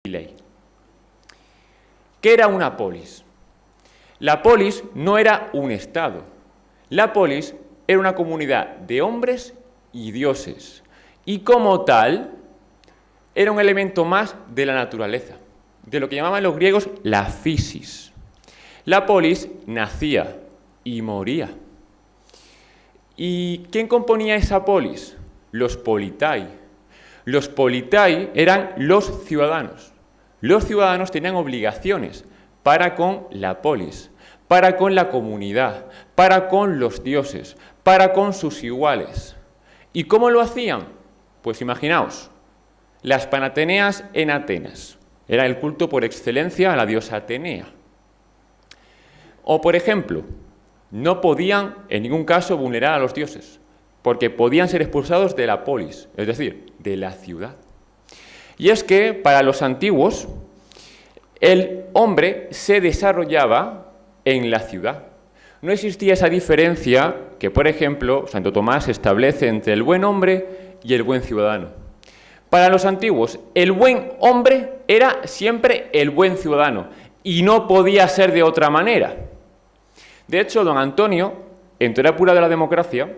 ley. ¿Qué era una polis? La polis no era un estado. La polis era una comunidad de hombres y dioses. Y como tal, era un elemento más de la naturaleza, de lo que llamaban los griegos la physis. La polis nacía y moría. ¿Y quién componía esa polis? Los politai. Los politai eran los ciudadanos. Los ciudadanos tenían obligaciones para con la polis, para con la comunidad, para con los dioses, para con sus iguales. ¿Y cómo lo hacían? Pues imaginaos, las Panateneas en Atenas. Era el culto por excelencia a la diosa Atenea. O, por ejemplo, no podían en ningún caso vulnerar a los dioses, porque podían ser expulsados de la polis, es decir, de la ciudad. Y es que para los antiguos, el hombre se desarrollaba en la ciudad. No existía esa diferencia que, por ejemplo, Santo Tomás establece entre el buen hombre y el buen ciudadano. Para los antiguos, el buen hombre era siempre el buen ciudadano y no podía ser de otra manera. De hecho, don Antonio, en Teoría Pura de la Democracia,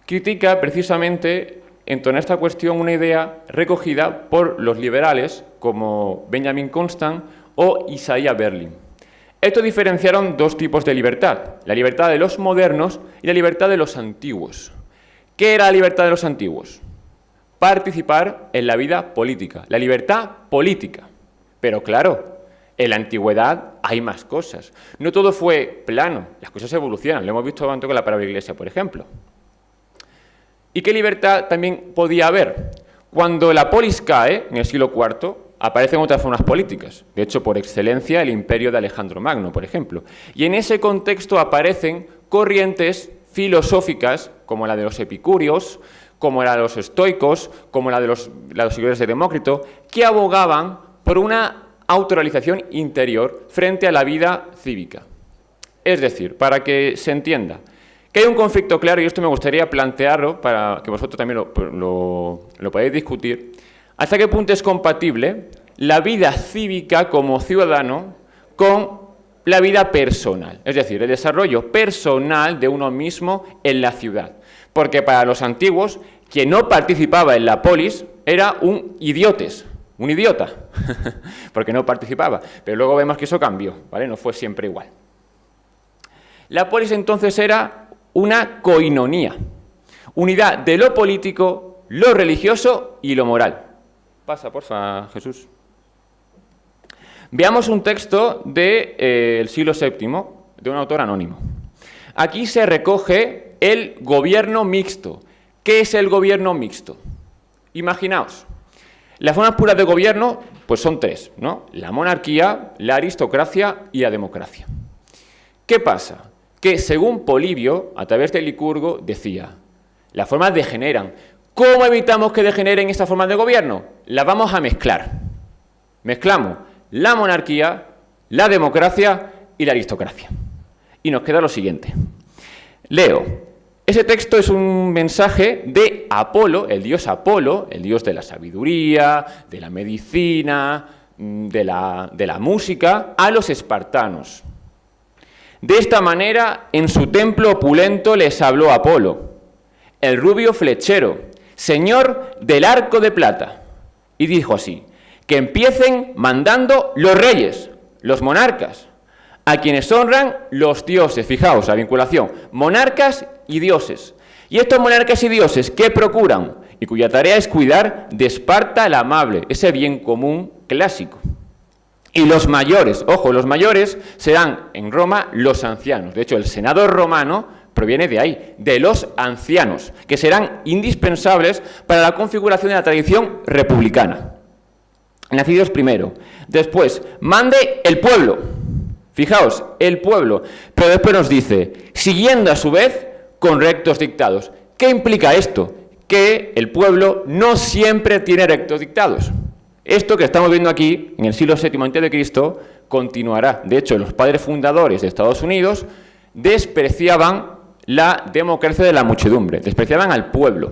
critica precisamente en torno a esta cuestión una idea recogida por los liberales como Benjamin Constant o Isaiah Berlin. Estos diferenciaron dos tipos de libertad, la libertad de los modernos y la libertad de los antiguos. ¿Qué era la libertad de los antiguos? Participar en la vida política, la libertad política. Pero claro, en la antigüedad hay más cosas. No todo fue plano, las cosas evolucionan, lo hemos visto tanto con la palabra iglesia, por ejemplo. ¿Y qué libertad también podía haber? Cuando la polis cae, en el siglo IV, aparecen otras formas políticas. De hecho, por excelencia, el imperio de Alejandro Magno, por ejemplo. Y en ese contexto aparecen corrientes filosóficas, como la de los epicúreos, como la de los estoicos, como la de los seguidores de Demócrito, que abogaban por una autorrealización interior frente a la vida cívica. Es decir, para que se entienda, que hay un conflicto claro, y esto me gustaría plantearlo para que vosotros también lo podáis discutir, hasta qué punto es compatible la vida cívica como ciudadano con la vida personal, es decir, el desarrollo personal de uno mismo en la ciudad. Porque para los antiguos, quien no participaba en la polis era un idiotes, un idiota, porque no participaba. Pero luego vemos que eso cambió, ¿vale? No fue siempre igual. La polis entonces era una koinonía, unidad de lo político, lo religioso y lo moral. Pasa, porfa, Jesús. Veamos un texto del siglo VII, de un autor anónimo. Aquí se recoge el gobierno mixto. ¿Qué es el gobierno mixto? Imaginaos, las formas puras de gobierno pues son tres, ¿no? La monarquía, la aristocracia y la democracia. ¿Qué pasa? Que según Polibio, a través de Licurgo, decía, las formas degeneran. ¿Cómo evitamos que degeneren estas formas de gobierno? Las vamos a mezclar. Mezclamos la monarquía, la democracia y la aristocracia. Y nos queda lo siguiente. Leo. Ese texto es un mensaje de Apolo, el dios de la sabiduría, de la medicina, de la música, a los espartanos. De esta manera, en su templo opulento les habló Apolo, el rubio flechero, señor del arco de plata. Y dijo así, que empiecen mandando los reyes, los monarcas, a quienes honran los dioses. Fijaos la vinculación, monarcas y dioses. Y estos monarcas y dioses, ¿qué procuran? Y cuya tarea es cuidar de Esparta el amable, ese bien común clásico. Y los mayores, ojo, los mayores serán en Roma los ancianos. De hecho, el Senado romano proviene de ahí, de los ancianos, que serán indispensables para la configuración de la tradición republicana. Nacidos primero. Después, mande el pueblo. Fijaos, el pueblo. Pero después nos dice, siguiendo a su vez con rectos dictados. ¿Qué implica esto? Que el pueblo no siempre tiene rectos dictados. Esto que estamos viendo aquí, en el siglo VII a.C., continuará. De hecho, los padres fundadores de Estados Unidos despreciaban la democracia de la muchedumbre, despreciaban al pueblo.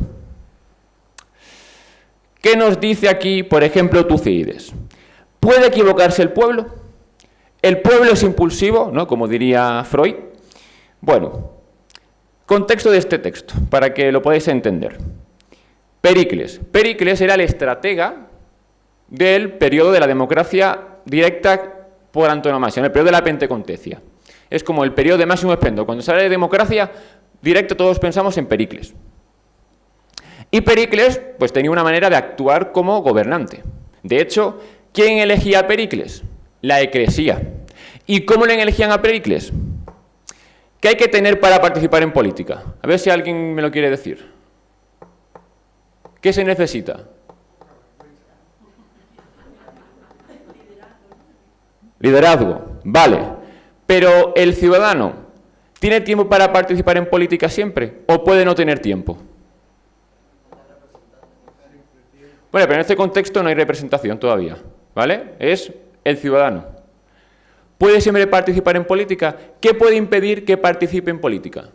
¿Qué nos dice aquí, por ejemplo, Tucídides? ¿Puede equivocarse el pueblo? ¿El pueblo es impulsivo, ¿no?, como diría Freud? Bueno, contexto de este texto, para que lo podáis entender. Pericles. Pericles era el estratega del periodo de la democracia directa por antonomasia, en el periodo de la Pentecontecia. Es como el periodo de máximo esplendor. Cuando se habla de democracia directa, todos pensamos en Pericles. Y Pericles, pues, tenía una manera de actuar como gobernante. De hecho, ¿quién elegía a Pericles? La eclesía. ¿Y cómo le elegían a Pericles? ¿Qué hay que tener para participar en política? A ver si alguien me lo quiere decir. ¿Qué se necesita? Liderazgo, vale. Pero ¿el ciudadano tiene tiempo para participar en política siempre? ¿O puede no tener tiempo? Bueno, pero en este contexto no hay representación todavía, ¿vale? Es el ciudadano. ¿Puede siempre participar en política? ¿Qué puede impedir que participe en política?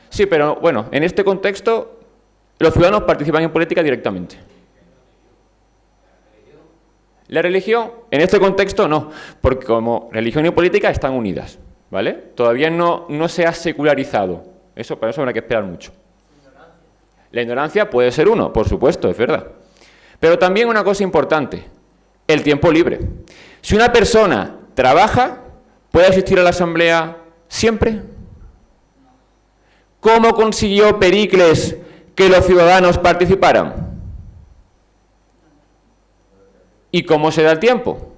Sí, pero bueno, en este contexto los ciudadanos participan en política directamente. La religión, en este contexto no, porque como religión y política están unidas, ¿vale? Todavía no se ha secularizado. Para eso habrá que esperar mucho. La ignorancia puede ser uno, por supuesto, es verdad. Pero también una cosa importante, el tiempo libre. Si una persona trabaja, ¿puede asistir a la asamblea siempre? ¿Cómo consiguió Pericles que los ciudadanos participaran? ¿Y cómo se da el tiempo?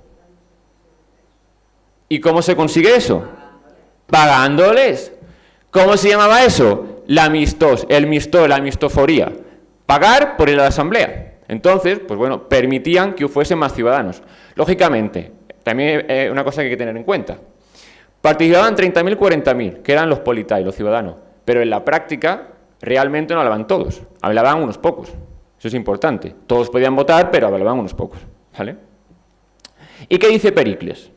¿Y cómo se consigue eso? Pagándoles. ¿Cómo se llamaba eso? La mistoforía. Pagar por ir a la asamblea. Entonces, pues bueno, permitían que fuesen más ciudadanos. Lógicamente, también una cosa que hay que tener en cuenta. Participaban 30.000, 40.000, que eran los politai, los ciudadanos. Pero en la práctica, realmente no hablaban todos. Hablaban unos pocos. Eso es importante. Todos podían votar, pero hablaban unos pocos. ¿Vale? ¿Y qué dice Pericles?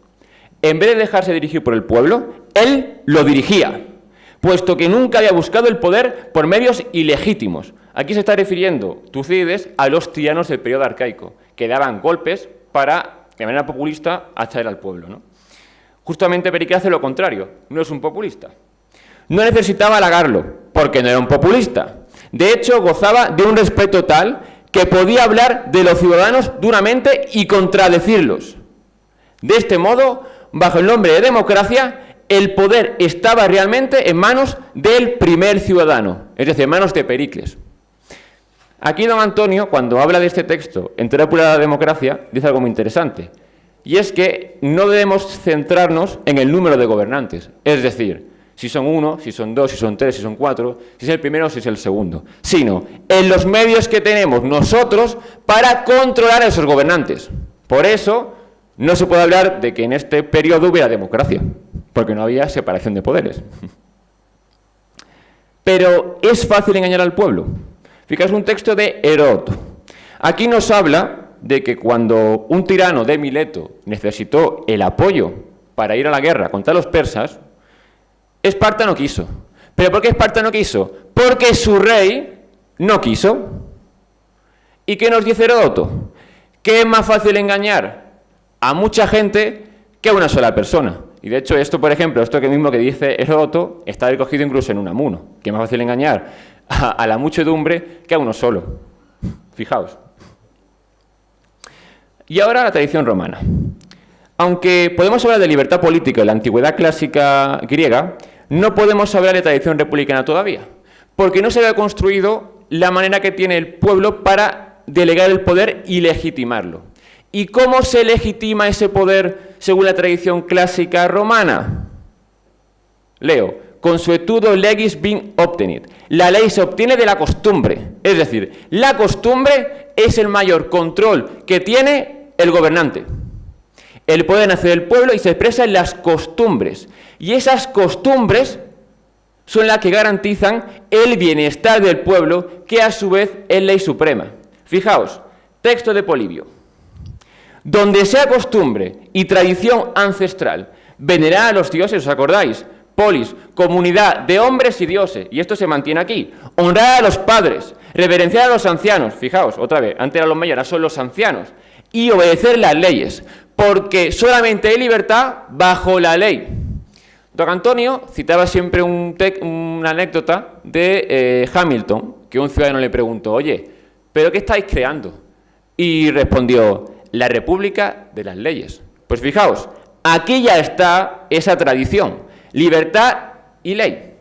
En vez de dejarse dirigir por el pueblo, él lo dirigía, puesto que nunca había buscado el poder por medios ilegítimos. Aquí se está refiriendo Tucídides a los tiranos del periodo arcaico, que daban golpes para, de manera populista, atraer al pueblo, ¿no? Justamente Pericles hace lo contrario, no es un populista. No necesitaba halagarlo, porque no era un populista. De hecho, gozaba de un respeto tal que podía hablar de los ciudadanos duramente y contradecirlos. De este modo, bajo el nombre de democracia, el poder estaba realmente en manos del primer ciudadano, es decir, en manos de Pericles. Aquí don Antonio, cuando habla de este texto, en Teoría Pura de la Democracia, dice algo muy interesante, y es que no debemos centrarnos en el número de gobernantes, es decir, si son 1, si son 2, si son 3, si son 4, si es el primero o si es el segundo, sino en los medios que tenemos nosotros para controlar a esos gobernantes. Por eso no se puede hablar de que en este periodo hubiera democracia, porque no había separación de poderes. Pero es fácil engañar al pueblo. Fijaos un texto de Heródoto. Aquí nos habla de que cuando un tirano de Mileto necesitó el apoyo para ir a la guerra contra los persas, Esparta no quiso. ¿Pero por qué Esparta no quiso? Porque su rey no quiso. ¿Y qué nos dice Heródoto? Que es más fácil engañar a mucha gente que a una sola persona. Y de hecho esto, por ejemplo, esto que mismo que dice Heródoto, está recogido incluso en Unamuno, que es más fácil engañar a la muchedumbre que a uno solo. Fijaos. Y ahora la tradición romana. Aunque podemos hablar de libertad política en la antigüedad clásica griega, no podemos hablar de tradición republicana todavía, porque no se había construido la manera que tiene el pueblo para delegar el poder y legitimarlo. ¿Y cómo se legitima ese poder según la tradición clásica romana? Leo, consuetudo legis vin obtenit. La ley se obtiene de la costumbre, es decir, la costumbre es el mayor control que tiene el gobernante. El poder nace del pueblo y se expresa en las costumbres. Y esas costumbres son las que garantizan el bienestar del pueblo, que a su vez es ley suprema. Fijaos, texto de Polibio. Donde sea costumbre y tradición ancestral venerar a los dioses, ¿os acordáis? Polis, comunidad de hombres y dioses, y esto se mantiene aquí. Honrar a los padres, reverenciar a los ancianos, fijaos, otra vez, antes eran los mayores, ahora son los ancianos. y obedecer las leyes, porque solamente hay libertad bajo la ley. Don Antonio citaba siempre una anécdota de Hamilton, que un ciudadano le preguntó, oye, ¿pero qué estáis creando? Y respondió, la república de las leyes. Pues fijaos, aquí ya está esa tradición, libertad y ley.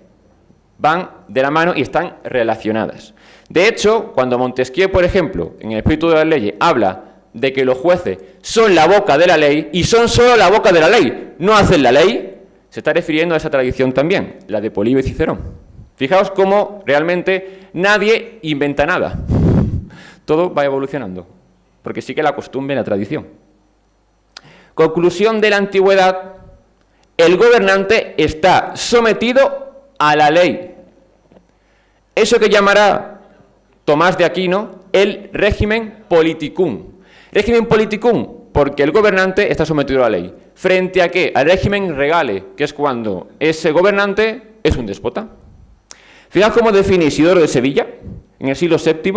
Van de la mano y están relacionadas. De hecho, cuando Montesquieu, por ejemplo, en el espíritu de las leyes, habla de que los jueces son la boca de la ley y son solo la boca de la ley, no hacen la ley, se está refiriendo a esa tradición también, la de Polibio y Cicerón. Fijaos cómo realmente nadie inventa nada. Todo va evolucionando, porque sí que la costumbre y la tradición. Conclusión de la antigüedad, el gobernante está sometido a la ley. Eso que llamará Tomás de Aquino el régimen politicum. Régimen politicum, porque el gobernante está sometido a la ley. ¿Frente a qué? Al régimen regale, que es cuando ese gobernante es un déspota. Fijaos cómo define Isidoro de Sevilla, en el siglo VII,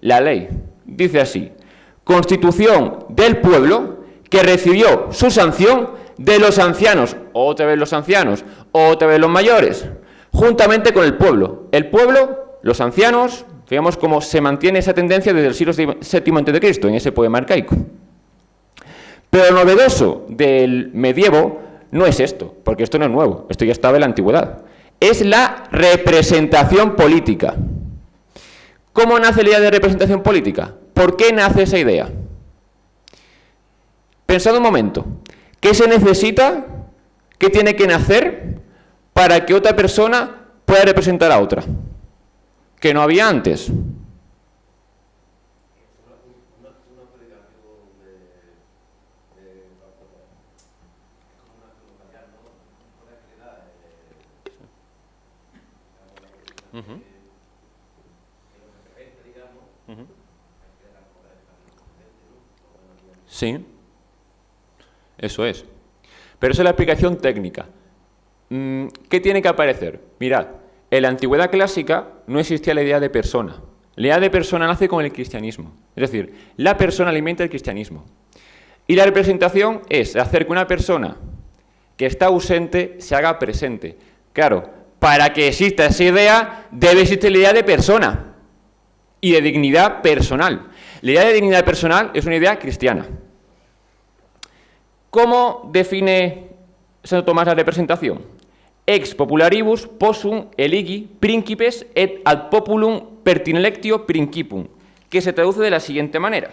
la ley. Dice así, Constitución del pueblo que recibió su sanción de los ancianos, otra vez los ancianos, otra vez los mayores, juntamente con el pueblo. El pueblo, los ancianos, fijamos cómo se mantiene esa tendencia desde el siglo VII a.C., en ese poema arcaico. Pero lo novedoso del medievo no es esto, porque esto no es nuevo, esto ya estaba en la antigüedad. Es la representación política. ¿Cómo nace la idea de representación política? ¿Por qué nace esa idea? Pensad un momento, ¿qué se necesita, qué tiene que nacer para que otra persona pueda representar a otra? Que no había antes. Sí, eso es. Pero esa es la explicación técnica. ¿Qué tiene que aparecer? Mirad, en la antigüedad clásica no existía la idea de persona. La idea de persona nace con el cristianismo. Es decir, la persona alimenta el cristianismo. Y la representación es hacer que una persona que está ausente se haga presente. Claro, para que exista esa idea, debe existir la idea de persona y de dignidad personal. La idea de dignidad personal es una idea cristiana. ¿Cómo define Santo Tomás la representación? Ex popularibus possum eligi principes et ad populum pertinelectio principum, que se traduce de la siguiente manera.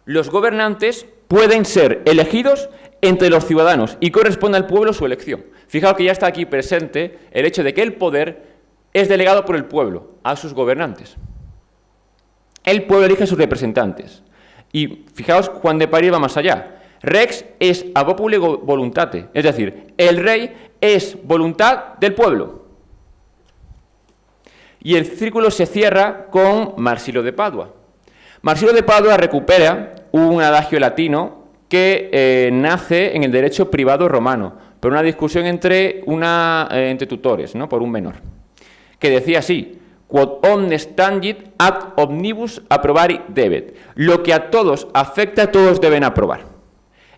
Los gobernantes pueden ser elegidos entre los ciudadanos y corresponde al pueblo su elección. Fijaos que ya está aquí presente el hecho de que el poder es delegado por el pueblo a sus gobernantes. El pueblo elige a sus representantes. Y fijaos, Juan de París va más allá. Rex es a populi voluntate, es decir, el rey es voluntad del pueblo. Y el círculo se cierra con Marsilio de Padua. Marsilio de Padua recupera un adagio latino que nace en el derecho privado romano, por una discusión entre tutores, ¿no? Por un menor, que decía así: quod omnes tangit ad omnibus approbari debet. Lo que a todos afecta, todos deben aprobar.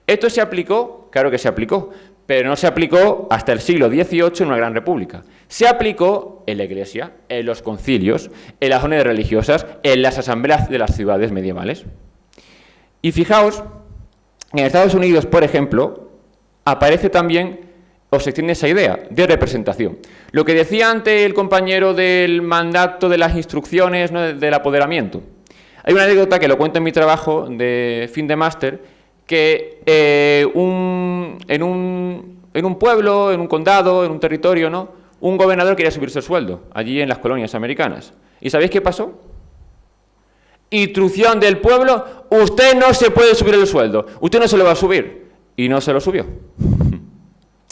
Esto se aplicó, claro que se aplicó, pero no se aplicó hasta el siglo XVIII en una gran república. Se aplicó en la Iglesia, en los concilios, en las órdenes religiosas, en las asambleas de las ciudades medievales. Y fijaos, en Estados Unidos, por ejemplo, aparece también, o se extiende esa idea de representación. Lo que decía antes el compañero del mandato de las instrucciones, ¿no?, del apoderamiento. Hay una anécdota que lo cuento en mi trabajo de fin de máster, que en un pueblo, en un condado, en un territorio, ¿no?, un gobernador quería subirse el sueldo, allí en las colonias americanas. ¿Y sabéis qué pasó? Instrucción del pueblo: usted no se puede subir el sueldo, usted no se lo va a subir. Y no se lo subió.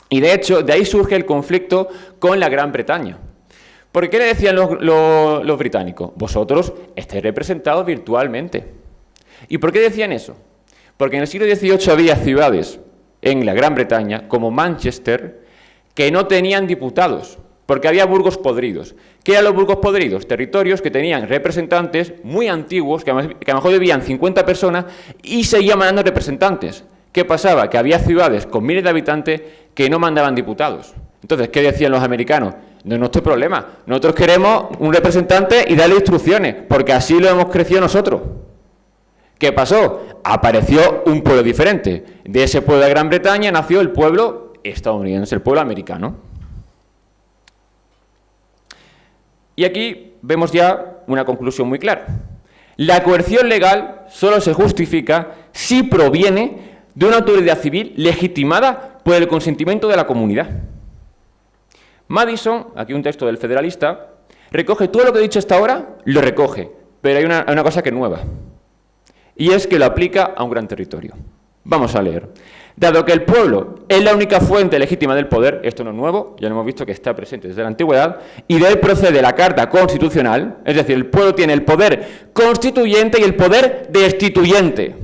Y de hecho, de ahí surge el conflicto con la Gran Bretaña. ¿Por qué le decían los británicos? Vosotros estáis representados virtualmente. ¿Y por qué decían eso? Porque en el siglo XVIII había ciudades en la Gran Bretaña, como Manchester, que no tenían diputados. porque había burgos podridos. ¿Qué eran los burgos podridos? Territorios que tenían representantes muy antiguos, que a lo mejor vivían 50 personas y seguían mandando representantes. ¿Qué pasaba? Que había ciudades con miles de habitantes que no mandaban diputados. Entonces, ¿qué decían los americanos? No es nuestro problema. Nosotros queremos un representante y darle instrucciones, porque así lo hemos crecido nosotros. ¿Qué pasó? Apareció un pueblo diferente. De ese pueblo de Gran Bretaña nació el pueblo estadounidense, el pueblo americano. Y aquí vemos ya una conclusión muy clara. La coerción legal solo se justifica si proviene de una autoridad civil legitimada por el consentimiento de la comunidad. Madison, aquí un texto del Federalista, recoge todo lo que he dicho hasta ahora, lo recoge, pero hay una cosa que es nueva, y es que lo aplica a un gran territorio. Vamos a leer. Dado que el pueblo es la única fuente legítima del poder, esto no es nuevo, ya lo hemos visto que está presente desde la antigüedad, y de él procede la Carta Constitucional, es decir, el pueblo tiene el poder constituyente y el poder destituyente,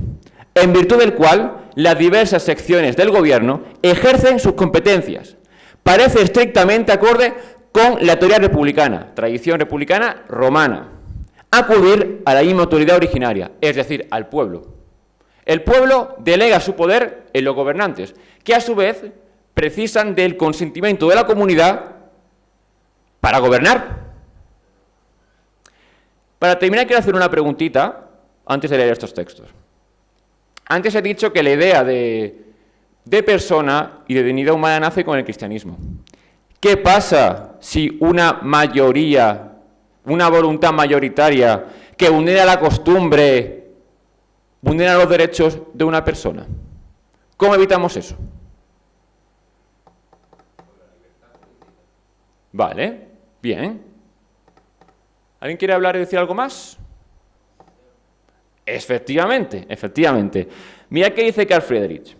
en virtud del cual las diversas secciones del gobierno ejercen sus competencias. Parece estrictamente acorde con la teoría republicana, tradición republicana romana, acudir a la misma autoridad originaria, es decir, al pueblo. El pueblo delega su poder en los gobernantes, que a su vez precisan del consentimiento de la comunidad para gobernar. Para terminar, quiero hacer una preguntita antes de leer estos textos. Antes he dicho que la idea de persona y de dignidad humana nace con el cristianismo. ¿Qué pasa si una mayoría, una voluntad mayoritaria que vulnera la costumbre, vulnera los derechos de una persona? ¿Cómo evitamos eso? Vale, bien. ¿Alguien quiere hablar y decir algo más? Efectivamente, efectivamente. Mira qué dice Carl Friedrich.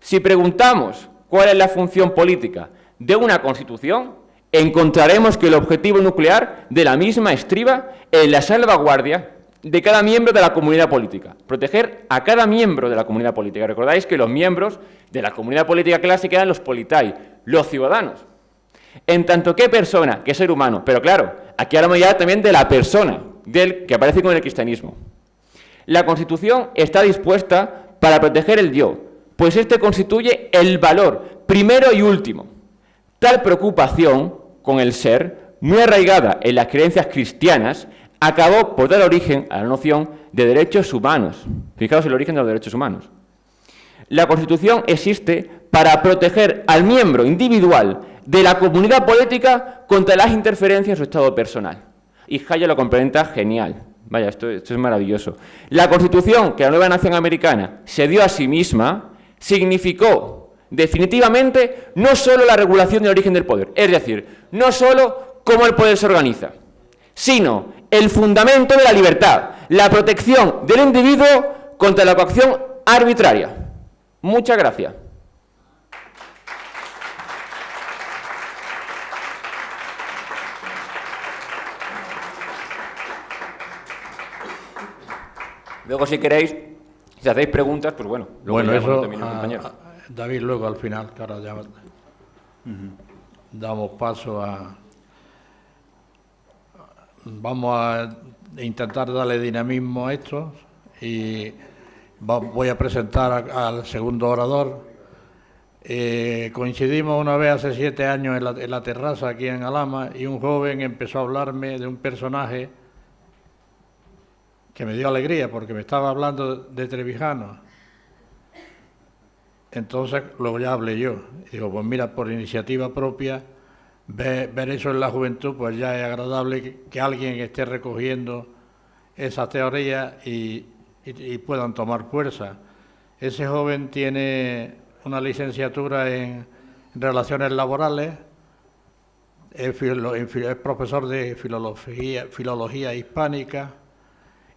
Si preguntamos cuál es la función política de una constitución, encontraremos que el objetivo nuclear de la misma estriba en la salvaguardia de cada miembro de la comunidad política. Proteger a cada miembro de la comunidad política. Recordáis que los miembros de la comunidad política clásica eran los politai, los ciudadanos. En tanto que persona, que ser humano. Pero claro, aquí hablamos ya también de la persona, del que aparece con el cristianismo. La Constitución está dispuesta para proteger el yo, pues este constituye el valor primero y último. Tal preocupación con el ser, muy arraigada en las creencias cristianas, acabó por dar origen a la noción de derechos humanos. Fijaos el origen de los derechos humanos. La Constitución existe para proteger al miembro individual de la comunidad política contra las interferencias en su estado personal. Y Hayek lo complementa genial. Vaya, esto es maravilloso. La Constitución que la nueva nación americana se dio a sí misma significó definitivamente no solo la regulación del origen del poder, es decir, no solo cómo el poder se organiza, sino el fundamento de la libertad, la protección del individuo contra la coacción arbitraria. Muchas gracias. Luego, si queréis, si hacéis preguntas, pues bueno. Bueno, eso, David, luego al final, que ahora ya damos paso a... Vamos a intentar darle dinamismo a esto y voy a presentar al segundo orador. Coincidimos una vez hace 7 años en la terraza aquí en Alhama y un joven empezó a hablarme de un personaje que me dio alegría porque me estaba hablando de Trevijano. Entonces luego ya hablé yo. Digo, pues mira, por iniciativa propia, ver eso en la juventud, pues ya es agradable que alguien esté recogiendo esas teorías y puedan tomar fuerza. Ese joven tiene una licenciatura en Relaciones Laborales, es profesor de filología hispánica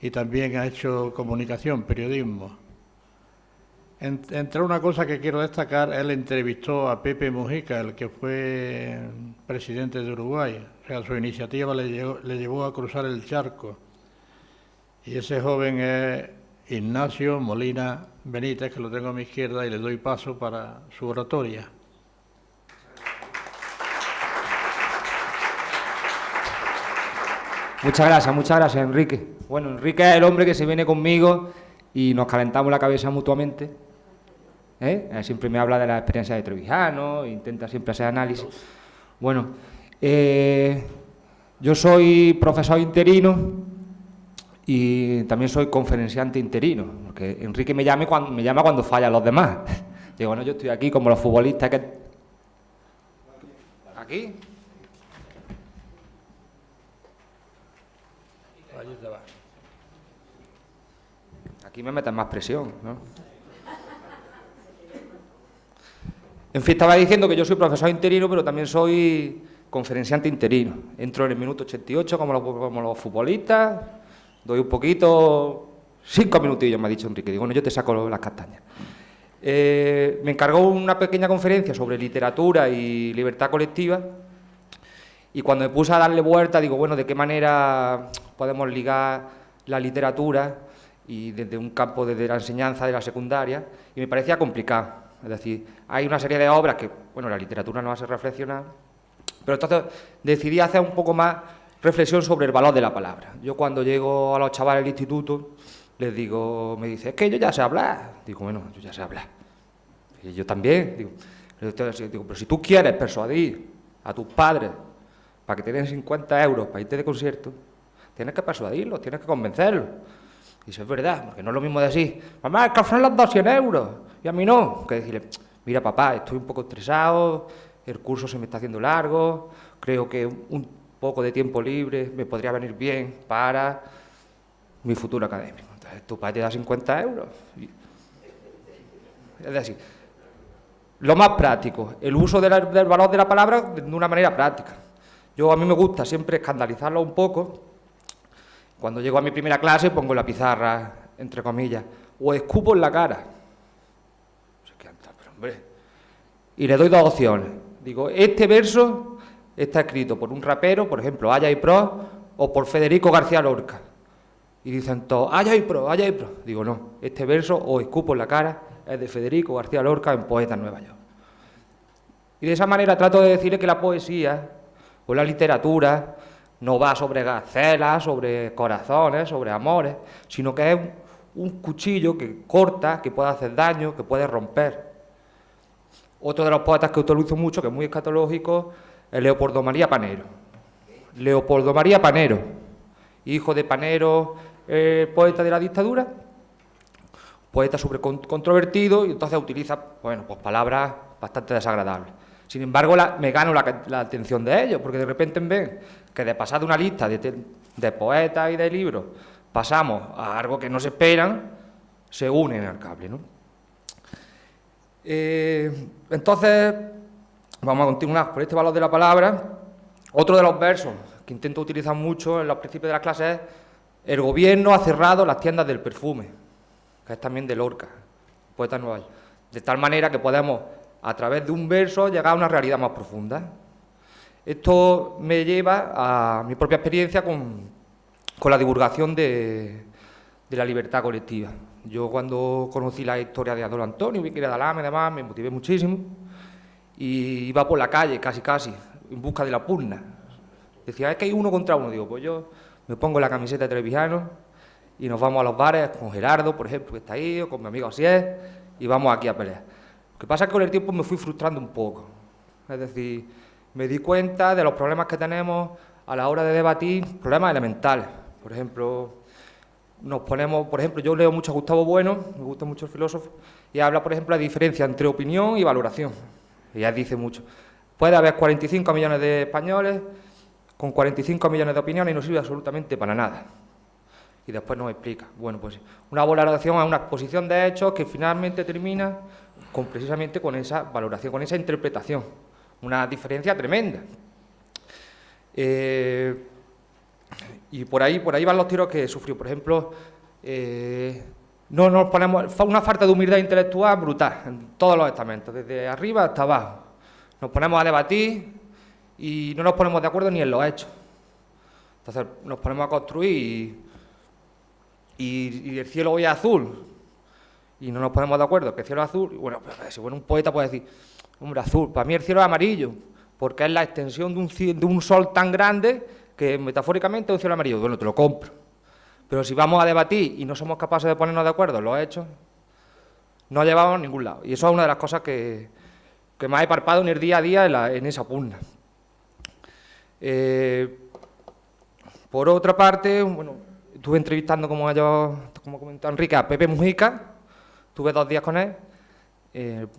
y también ha hecho comunicación, periodismo. Entre una cosa que quiero destacar, él entrevistó a Pepe Mujica, el que fue presidente de Uruguay. O sea, su iniciativa le llevó a cruzar el charco. Y ese joven es Ignacio Molina Benítez, que lo tengo a mi izquierda, y le doy paso para su oratoria. Muchas gracias, Enrique. Bueno, Enrique es el hombre que se viene conmigo y nos calentamos la cabeza mutuamente. Siempre me habla de la experiencia de Trevijano, intenta siempre hacer análisis. Bueno, yo soy profesor interino y también soy conferenciante interino, porque Enrique me llama cuando fallan los demás. Digo, bueno, yo estoy aquí como los futbolistas que... ¿Aquí? Aquí me meten más presión, ¿no? En fin, estaba diciendo que yo soy profesor interino, pero también soy conferenciante interino. Entro en el minuto 88 como los futbolistas, doy un poquito, 5 minutillos me ha dicho Enrique, digo, bueno, yo te saco las castañas. Me encargó una pequeña conferencia sobre literatura y libertad colectiva, y cuando me puse a darle vuelta, digo, bueno, ¿de qué manera podemos ligar la literatura y desde un campo desde la enseñanza de la secundaria? Y me parecía complicado. Es decir, hay una serie de obras que, bueno, la literatura nos hace reflexionar, pero entonces decidí hacer un poco más reflexión sobre el valor de la palabra. Yo cuando llego a los chavales del instituto, les digo, me dice, es que yo ya sé hablar. Digo, bueno, yo ya sé hablar. Y yo también. Digo, pero si tú quieres persuadir a tus padres para que te den 50 euros para irte de concierto, tienes que persuadirlos, tienes que convencerlos. Y eso es verdad, porque no es lo mismo decir, mamá, es que son los 200 euros, y a mí no, que decirle, mira papá, estoy un poco estresado, el curso se me está haciendo largo, creo que un poco de tiempo libre me podría venir bien para mi futuro académico. Entonces tu padre te da 50 euros. Es decir, lo más práctico, el uso del valor de la palabra de una manera práctica. A mí me gusta siempre escandalizarlo un poco. Cuando llego a mi primera clase pongo la pizarra, entre comillas, o escupo en la cara. Pero hombre, y le doy 2 opciones. Digo, este verso está escrito por un rapero, por ejemplo, Aya y Pro, o por Federico García Lorca. Y dicen todos, Aya y Pro, Aya y Pro. Digo, no, este verso, o escupo en la cara, es de Federico García Lorca en Poeta en Nueva York. Y de esa manera trato de decirle que la poesía o la literatura no va sobre gacelas, sobre corazones, sobre amores, sino que es un cuchillo que corta, que puede hacer daño, que puede romper. Otro de los poetas que utilizo mucho, que es muy escatológico, es Leopoldo María Panero. Leopoldo María Panero, hijo de Panero, poeta de la dictadura, poeta súper controvertido, y entonces utiliza, bueno, pues palabras bastante desagradables. Sin embargo, me gano la atención de ellos, porque de repente ven que de pasar de una lista de poetas y de libros pasamos a algo que no se esperan, se unen al cable, ¿no? Entonces, vamos a continuar por este valor de la palabra. Otro de los versos que intento utilizar mucho en los principios de las clases es: el gobierno ha cerrado las tiendas del perfume, que es también de Lorca, poeta de Nueva York, de tal manera que podemos, a través de un verso, llegar a una realidad más profunda. Esto me lleva a mi propia experiencia con la divulgación de la libertad colectiva. Yo cuando conocí la historia de Adolfo Antonio, vi que era Dalame, además, me motivé muchísimo, y iba por la calle, casi, en busca de la pugna. Decía, es que hay 1 contra 1. Digo, pues yo me pongo la camiseta de Trevijano y nos vamos a los bares con Gerardo, por ejemplo, que está ahí, o con mi amigo Asier, y vamos aquí a pelear. Lo que pasa es que con el tiempo me fui frustrando un poco. Es decir, me di cuenta de los problemas que tenemos a la hora de debatir, problemas elementales. Por ejemplo, yo leo mucho a Gustavo Bueno, me gusta mucho el filósofo, y habla, por ejemplo, de la diferencia entre opinión y valoración. Y ya dice mucho. Puede haber 45 millones de españoles con 45 millones de opiniones y no sirve absolutamente para nada. Y después nos explica. Bueno, pues una valoración es una exposición de hechos que finalmente termina precisamente con esa valoración, con esa interpretación. Una diferencia tremenda. Y por ahí van los tiros que sufrió. Por ejemplo, no nos ponemos una falta de humildad intelectual brutal en todos los estamentos, desde arriba hasta abajo. Nos ponemos a debatir y no nos ponemos de acuerdo ni en los hechos. Entonces nos ponemos a construir y el cielo hoy es azul y no nos ponemos de acuerdo que el cielo es azul. Y bueno, si un poeta puede decir, hombre, azul, para mí el cielo es amarillo, porque es la extensión de un sol tan grande que metafóricamente es un cielo amarillo, bueno, te lo compro. Pero si vamos a debatir y no somos capaces de ponernos de acuerdo en los hechos, no llevamos a ningún lado. Y eso es una de las cosas que más he palpado en el día a día en esa pugna. Por otra parte, bueno, estuve entrevistando, como comentó Enrique, a Pepe Mujica, tuve 2 días con él.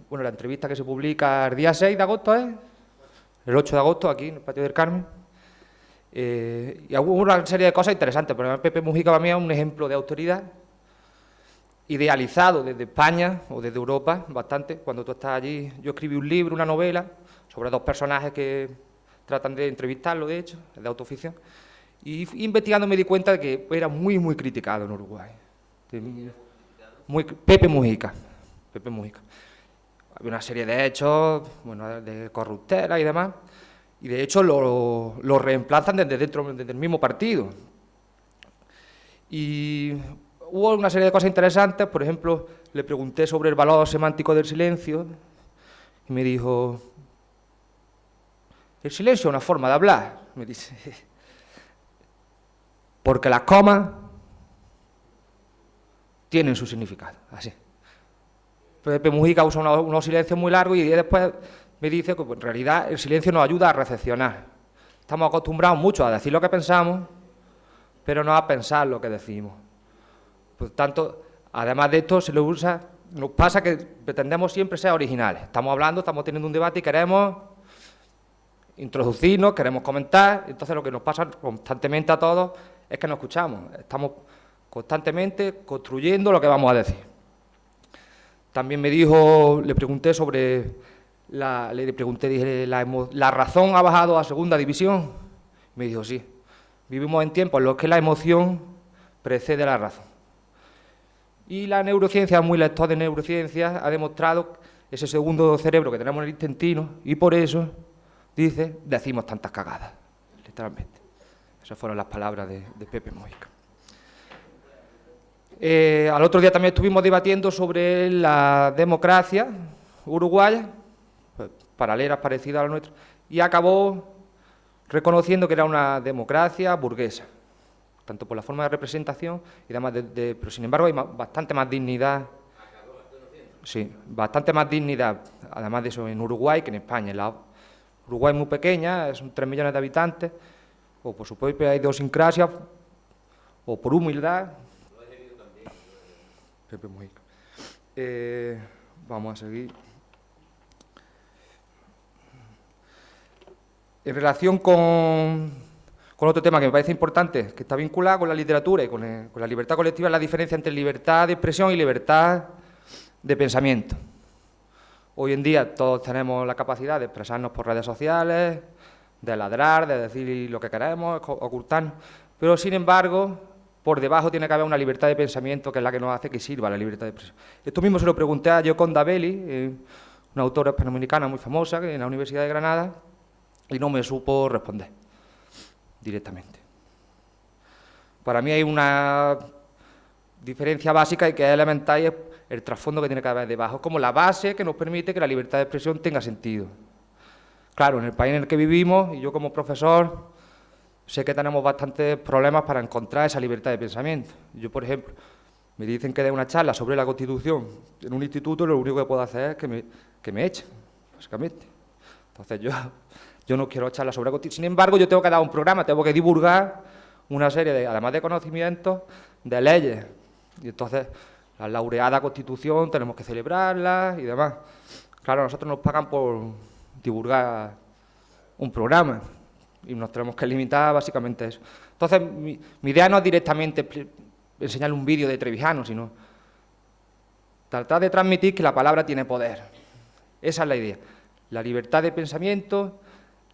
Bueno, la entrevista que se publica el día 6 de agosto, el 8 de agosto, aquí en el Patio del Carmen. Y hubo una serie de cosas interesantes, pero Pepe Mujica para mí es un ejemplo de autoridad, idealizado desde España o desde Europa, bastante. Cuando tú estás allí, yo escribí un libro, una novela, sobre 2 personajes que tratan de entrevistarlo, de hecho, es de autoficción, y investigando me di cuenta de que era muy, muy criticado en Uruguay. Pepe Mujica. Había una serie de hechos, bueno, de corruptela y demás, y de hecho lo reemplazan desde el mismo partido. Y hubo una serie de cosas interesantes, por ejemplo, le pregunté sobre el valor semántico del silencio, y me dijo: el silencio es una forma de hablar, me dice, porque las comas tienen su significado, así. Pepe Mujica usa unos silencios muy largos y después me dice que en realidad el silencio nos ayuda a recepcionar. Estamos acostumbrados mucho a decir lo que pensamos, pero no a pensar lo que decimos. Por tanto, además de esto, se lo usa, nos pasa que pretendemos siempre ser originales. Estamos hablando, estamos teniendo un debate y queremos introducirnos, queremos comentar, entonces lo que nos pasa constantemente a todos es que no escuchamos, estamos constantemente construyendo lo que vamos a decir. También me dijo, le pregunté sobre, dije, ¿la razón ha bajado a segunda división? Me dijo, sí, vivimos en tiempos en los que la emoción precede a la razón. Y la neurociencia, muy lector de neurociencia, ha demostrado ese segundo cerebro que tenemos en el intestino y por eso, dice, decimos tantas cagadas, literalmente. Esas fueron las palabras de Pepe Mujica. Al otro día también estuvimos debatiendo sobre la democracia uruguaya, pues, paralelas, parecidas a la nuestra, y acabó reconociendo que era una democracia burguesa, tanto por la forma de representación y demás, pero sin embargo hay bastante más dignidad. Sí, bastante más dignidad, además de eso, en Uruguay que en España. Uruguay es muy pequeña, son 3 millones de habitantes, o por su propia idiosincrasia, o por humildad. Pepe Mujica. Vamos a seguir. En relación con otro tema que me parece importante, que está vinculado con la literatura y con la libertad colectiva, es la diferencia entre libertad de expresión y libertad de pensamiento. Hoy en día todos tenemos la capacidad de expresarnos por redes sociales, de ladrar, de decir lo que queremos, ocultarnos, pero sin embargo, por debajo tiene que haber una libertad de pensamiento que es la que nos hace que sirva la libertad de expresión. Esto mismo se lo pregunté a Gioconda Belli, una autora hispanoamericana muy famosa en la Universidad de Granada, y no me supo responder directamente. Para mí hay una diferencia básica y que es elemental, y es el trasfondo que tiene que haber debajo, como la base que nos permite que la libertad de expresión tenga sentido. Claro, en el país en el que vivimos, y yo como profesor, sé que tenemos bastantes problemas para encontrar esa libertad de pensamiento. Yo, por ejemplo, me dicen que dé una charla sobre la Constitución en un instituto, y lo único que puedo hacer es que me echen, básicamente. Entonces yo no quiero charlas sobre la Constitución. Sin embargo, yo tengo que dar un programa, tengo que divulgar una serie además de conocimientos, de leyes. Y entonces, la laureada Constitución tenemos que celebrarla y demás. Claro, nosotros nos pagan por divulgar un programa y nos tenemos que limitar básicamente a eso. Entonces, mi idea no es directamente enseñarle un vídeo de Trevijano, sino tratar de transmitir que la palabra tiene poder. Esa es la idea. La libertad de pensamiento,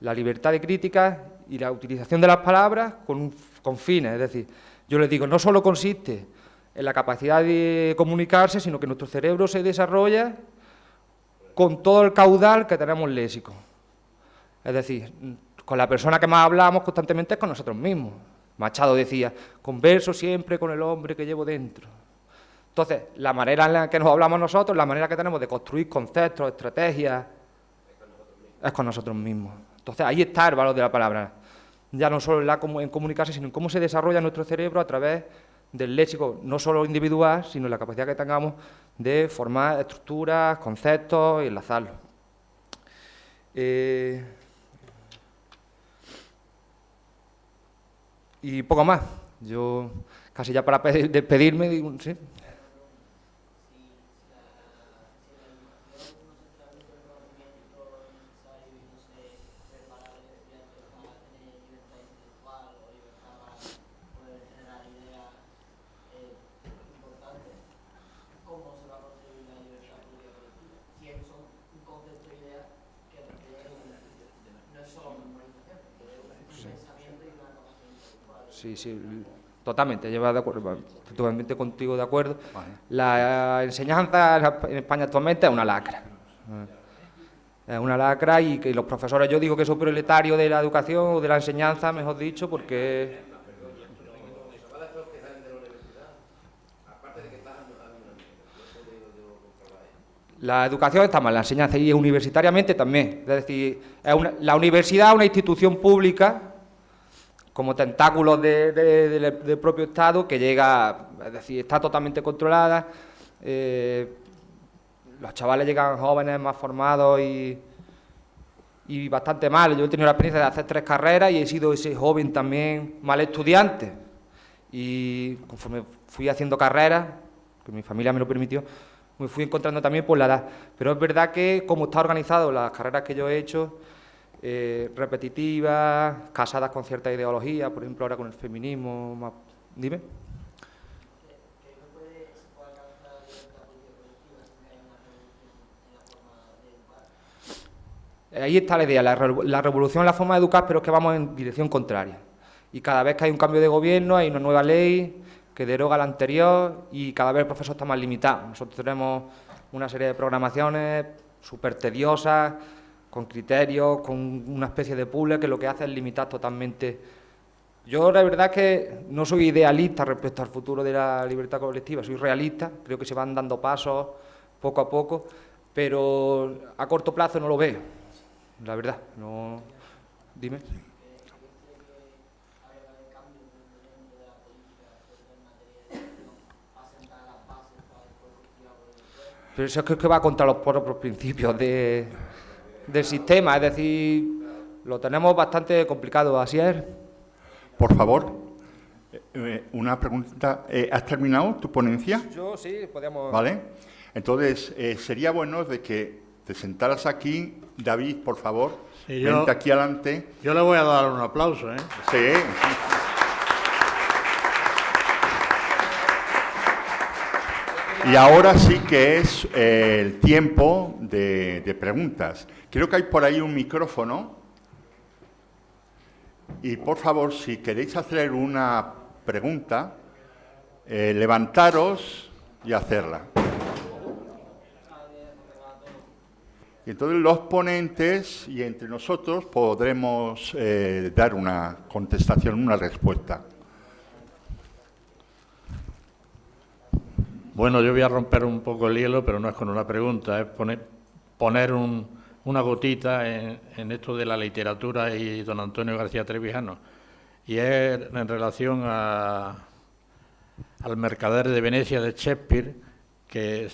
la libertad de crítica y la utilización de las palabras con fines. Es decir, yo les digo, no solo consiste en la capacidad de comunicarse, sino que nuestro cerebro se desarrolla con todo el caudal que tenemos léxico. Es decir, con la persona que más hablamos constantemente es con nosotros mismos. Machado decía, converso siempre con el hombre que llevo dentro. Entonces, la manera en la que nos hablamos nosotros, la manera que tenemos de construir conceptos, estrategias, es con nosotros mismos. Entonces, ahí está el valor de la palabra. ya no solo en comunicarse, sino en cómo se desarrolla nuestro cerebro a través del léxico, no solo individual, sino la capacidad que tengamos de formar estructuras, conceptos y enlazarlos. Y poco más. Yo, casi ya para despedirme, digo, ¿sí? Sí, totalmente, llevo de acuerdo, totalmente contigo de acuerdo. Vale. La enseñanza en España actualmente es una lacra. Es una lacra y que los profesores, yo digo que soy proletario de la educación o de la enseñanza, mejor dicho, porque... La educación está mal, la enseñanza, y universitariamente también. Es decir, la universidad es una institución pública como tentáculos del propio Estado que llega, es decir, está totalmente controlada. Los chavales llegan jóvenes, más formados y bastante mal. Yo he tenido la experiencia de hacer 3 carreras y he sido ese joven también mal estudiante. Y conforme fui haciendo carreras, que mi familia me lo permitió, me fui encontrando también por la edad. Pero es verdad que como está organizado las carreras que yo he hecho, repetitivas, casadas con cierta ideología, por ejemplo ahora con el feminismo, más... Dime. Ahí está la idea, la revolución en la forma de educar, pero es que vamos en dirección contraria. Y cada vez que hay un cambio de gobierno, hay una nueva ley que deroga la anterior y cada vez el profesor está más limitado. Nosotros tenemos una serie de programaciones súper tediosas, con criterios, con una especie de puzzle que lo que hace es limitar totalmente. Yo la verdad es que no soy idealista respecto al futuro de la libertad colectiva, soy realista, creo que se van dando pasos poco a poco, pero a corto plazo no lo veo, la verdad. No... Dime. Pero eso es que va contra los propios principios del sistema, es decir, lo tenemos bastante complicado, así es. Por favor, una pregunta. ¿Has terminado tu ponencia? Yo sí, podríamos... Vale. Entonces, sería bueno de que te sentaras aquí. David, por favor, sí, vente aquí adelante. Yo le voy a dar un aplauso, ¿eh? Sí. Y ahora sí que es el tiempo de preguntas. Creo que hay por ahí un micrófono. Y por favor, si queréis hacer una pregunta, levantaros y hacerla. Y entonces los ponentes y entre nosotros podremos dar una contestación, una respuesta. Bueno, yo voy a romper un poco el hielo, pero no es con una pregunta, es poner una gotita en esto de la literatura y don Antonio García Trevijano. Y es en relación al Mercader de Venecia de Shakespeare, que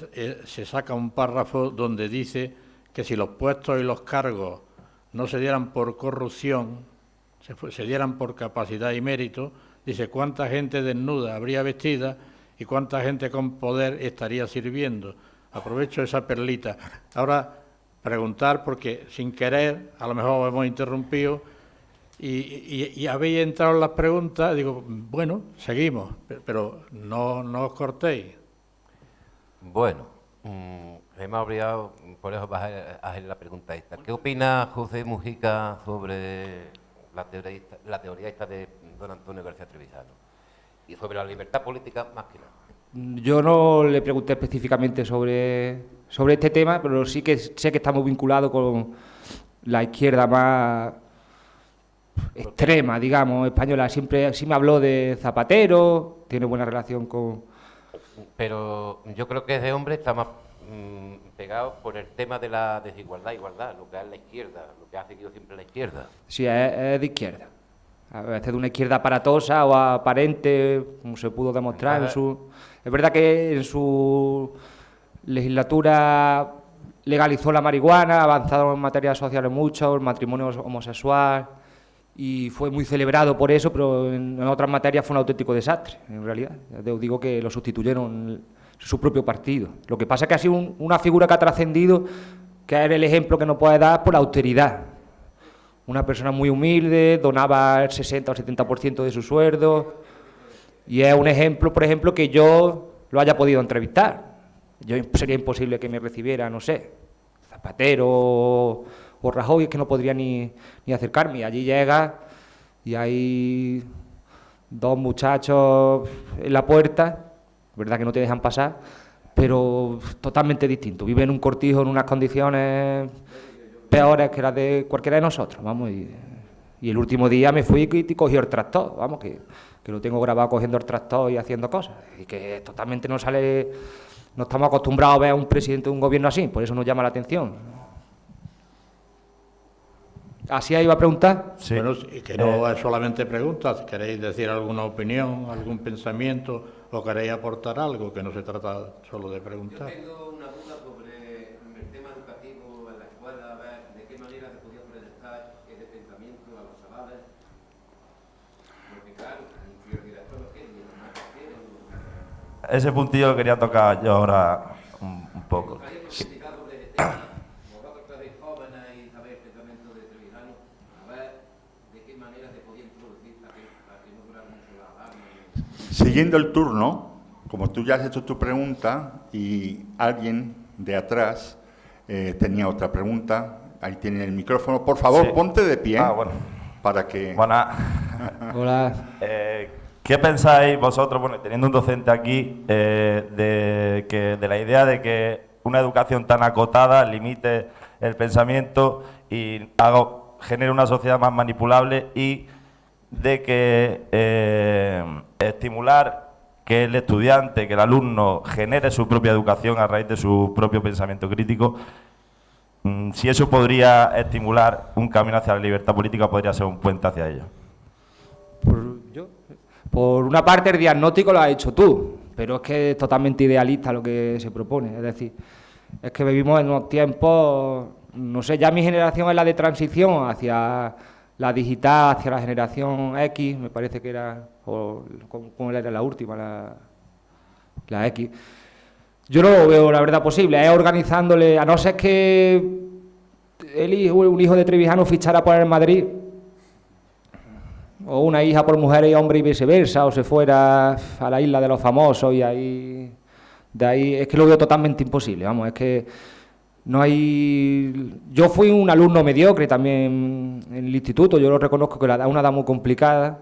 se saca un párrafo donde dice que si los puestos y los cargos no se dieran por corrupción, se dieran por capacidad y mérito, dice cuánta gente desnuda habría vestida y cuánta gente con poder estaría sirviendo. Aprovecho esa perlita. Ahora, preguntar, porque sin querer, a lo mejor hemos interrumpido, y habéis entrado en las preguntas, digo, bueno, seguimos, pero no os cortéis. Bueno, hemos olvidado, por eso vas a hacer la pregunta esta. ¿Qué opina José Mujica sobre la teoría esta de don Antonio García Trevijano? Y sobre la libertad política, más que nada. Yo no le pregunté específicamente sobre este tema, pero sí que sé que está muy vinculado con la izquierda más extrema, digamos, española. Siempre sí me habló de Zapatero, tiene buena relación con... Pero yo creo que ese hombre está más pegado por el tema de la desigualdad, igualdad, lo que es la izquierda, lo que ha seguido siempre la izquierda. Sí, es de izquierda. a veces de una izquierda aparatosa o aparente, como se pudo demostrar en su... Es verdad que en su legislatura legalizó la marihuana, avanzaron en materias sociales mucho, el matrimonio homosexual, y fue muy celebrado por eso, pero en otras materias fue un auténtico desastre, en realidad. Ya os digo que lo sustituyeron su propio partido. Lo que pasa es que ha sido una figura que ha trascendido, que es el ejemplo que nos puede dar por la austeridad. Una persona muy humilde, donaba el 60 o 70% de su sueldo, y es un ejemplo, por ejemplo, que yo lo haya podido entrevistar. Sería imposible que me recibiera, no sé, Zapatero o Rajoy, es que no podría ni acercarme. Y allí llega y hay dos muchachos en la puerta, verdad que no te dejan pasar, pero totalmente distintos. Viven en un cortijo en unas condiciones peores que las de cualquiera de nosotros, vamos. Y el último día me fui y cogí el tractor, vamos, que lo tengo grabado cogiendo el tractor y haciendo cosas. Y que totalmente no estamos acostumbrados a ver a un presidente de un gobierno así, por eso nos llama la atención. ¿Así iba a preguntar? Sí. Bueno, y que no es solamente preguntas, queréis decir alguna opinión, algún pensamiento o queréis aportar algo, que no se trata solo de preguntar. Yo tengo una duda sobre el tema educativo en la escuela, a ver de qué manera se podía proyectar ese pensamiento a los chavales, porque claro, si el director lo quiere y los demás lo quieren. Ese puntillo lo quería tocar yo ahora un poco. Siguiendo el turno, como tú ya has hecho tu pregunta y alguien de atrás tenía otra pregunta, ahí tiene el micrófono. Por favor, sí. Ponte de pie Bueno. para que... Buenas. Hola. ¿Qué pensáis vosotros, bueno, teniendo un docente aquí, de la idea de que una educación tan acotada limite el pensamiento y genere una sociedad más manipulable, y de que estimular que el estudiante, que el alumno genere su propia educación a raíz de su propio pensamiento crítico? Si eso podría estimular un camino hacia la libertad política, podría ser un puente hacia ello. Por una parte, el diagnóstico lo has hecho tú, pero es que es totalmente idealista lo que se propone. Es decir, es que vivimos en unos tiempos, no sé, ya mi generación es la de transición hacia la digital, hacia la generación X, me parece que era, o ¿cómo era la última? La X. Yo no lo veo, la verdad, posible. Es organizándole, a no ser que un hijo de Trevijano fichara por el Madrid, o una hija por mujeres y hombres y viceversa, o se fuera a la isla de los famosos y ahí, de ahí, es que lo veo totalmente imposible, vamos, es que no hay... Yo fui un alumno mediocre también en el instituto, yo lo reconozco que es una edad muy complicada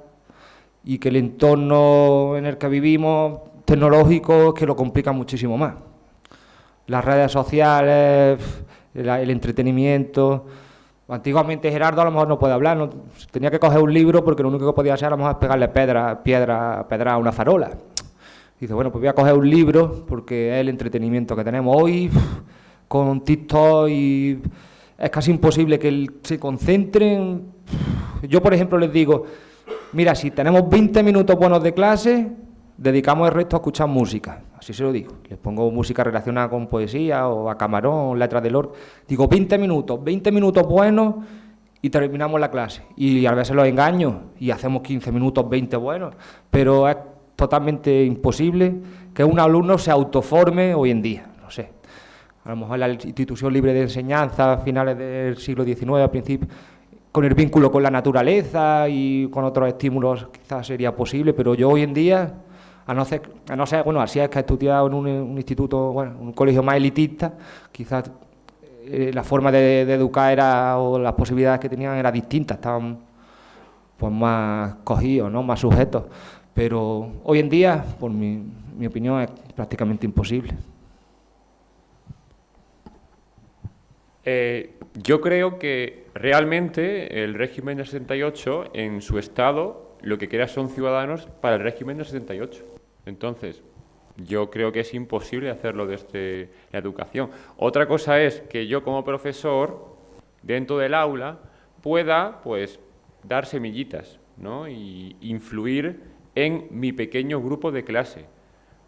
y que el entorno en el que vivimos tecnológico es que lo complica muchísimo más. Las redes sociales, el entretenimiento... Antiguamente Gerardo a lo mejor no puede hablar, tenía que coger un libro porque lo único que podía hacer a lo mejor es pegarle piedra a una farola. Dice, bueno, pues voy a coger un libro porque es el entretenimiento que tenemos hoy con TikTok y es casi imposible que se concentren. Yo, por ejemplo, les digo, mira, si tenemos 20 minutos buenos de clase, dedicamos el resto a escuchar música. Así se lo digo. Les pongo música relacionada con poesía o a Camarón, letras de Lorca. Digo, 20 minutos buenos y terminamos la clase. Y a veces los engaño y hacemos 15 minutos, 20 buenos. Pero es totalmente imposible que un alumno se autoforme hoy en día. No sé. A lo mejor la institución libre de enseñanza a finales del siglo XIX, a principios, con el vínculo con la naturaleza y con otros estímulos quizás sería posible, pero yo hoy en día... A no ser, bueno, así es que he estudiado en un instituto, bueno, un colegio más elitista, quizás la forma de educar era, o las posibilidades que tenían eran distintas, estaban pues más cogidos, ¿no?, más sujetos. Pero hoy en día, por mi opinión, es prácticamente imposible. Yo creo que realmente el régimen del 68, en su estado, lo que crea son ciudadanos para el régimen del 78. Entonces, yo creo que es imposible hacerlo desde la educación. Otra cosa es que yo como profesor, dentro del aula, pueda pues dar semillitas, ¿no? Y influir en mi pequeño grupo de clase.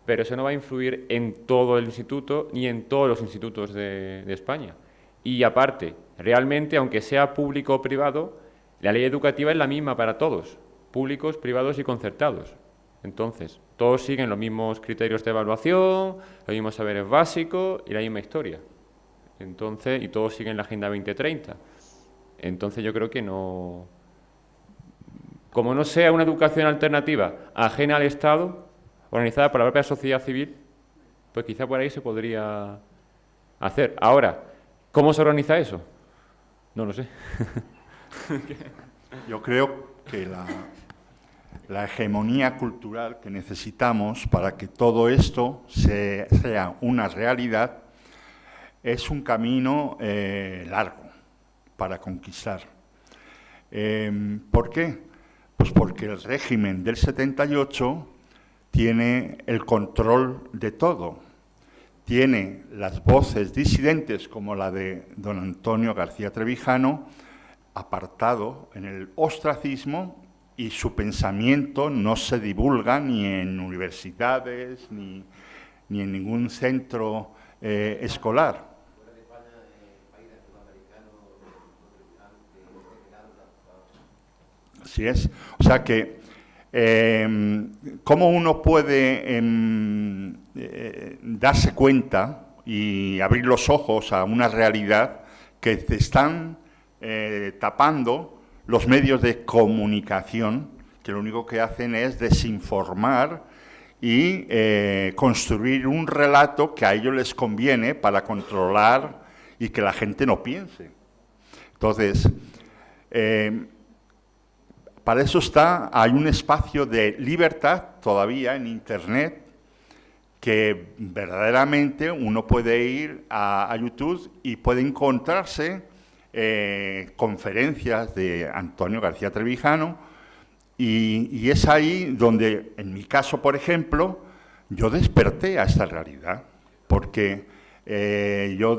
Pero eso no va a influir en todo el instituto ni en todos los institutos de España. Y aparte, realmente, aunque sea público o privado, la ley educativa es la misma para todos, públicos, privados y concertados. Entonces, todos siguen los mismos criterios de evaluación, los mismos saberes básicos y la misma historia. Entonces, y todos siguen la Agenda 2030. Entonces, yo creo que no... Como no sea una educación alternativa ajena al Estado, organizada por la propia sociedad civil, pues quizá por ahí se podría hacer. Ahora, ¿cómo se organiza eso? No lo sé. Yo creo que la hegemonía cultural que necesitamos para que todo esto sea una realidad es un camino largo para conquistar. ¿Por qué? Pues porque el régimen del 78 tiene el control de todo. Tiene las voces disidentes como la de don Antonio García Trevijano, apartado en el ostracismo, y su pensamiento no se divulga ni en universidades ni en ningún centro escolar. Así es. O sea que, ¿cómo uno puede darse cuenta y abrir los ojos a una realidad que te están tapando los medios de comunicación, que lo único que hacen es desinformar y construir un relato que a ellos les conviene para controlar y que la gente no piense? Entonces, para eso hay un espacio de libertad todavía en Internet, que verdaderamente uno puede ir a YouTube y puede encontrarse conferencias de Antonio García Trevijano, y es ahí donde, en mi caso, por ejemplo, yo desperté a esta realidad, porque yo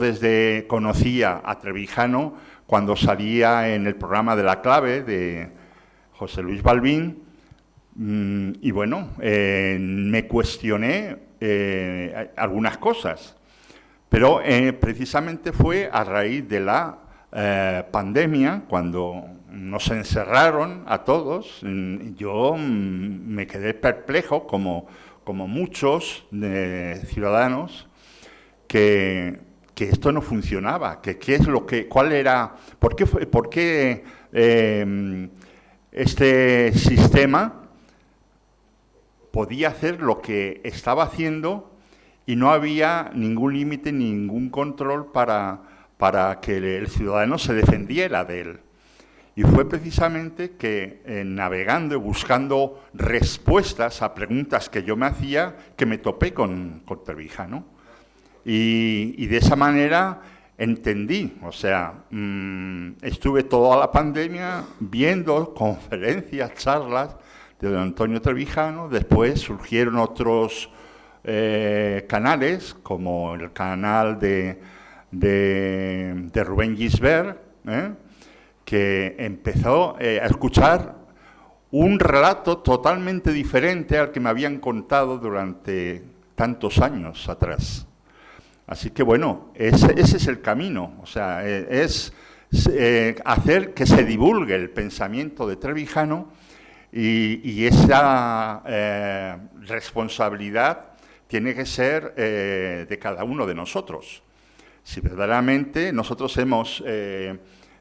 conocía a Trevijano cuando salía en el programa de La Clave de José Luis Balbín, y bueno, me cuestioné algunas cosas, pero precisamente fue a raíz de la pandemia, cuando nos encerraron a todos. Yo me quedé perplejo, como muchos ciudadanos, que esto no funcionaba, por qué este sistema podía hacer lo que estaba haciendo y no había ningún límite, ningún control para que el ciudadano se defendiera de él. Y fue precisamente que navegando y buscando respuestas a preguntas que yo me hacía, que me topé con Trevijano. Y de esa manera entendí, o sea, estuve toda la pandemia viendo conferencias, charlas de don Antonio Trevijano. Después surgieron otros canales, como el canal de Rubén Gisbert, que empezó a escuchar un relato totalmente diferente al que me habían contado durante tantos años atrás. Así que bueno, ese es el camino, o sea, es hacer que se divulgue el pensamiento de Trevijano, y esa responsabilidad tiene que ser de cada uno de nosotros. Si verdaderamente nosotros hemos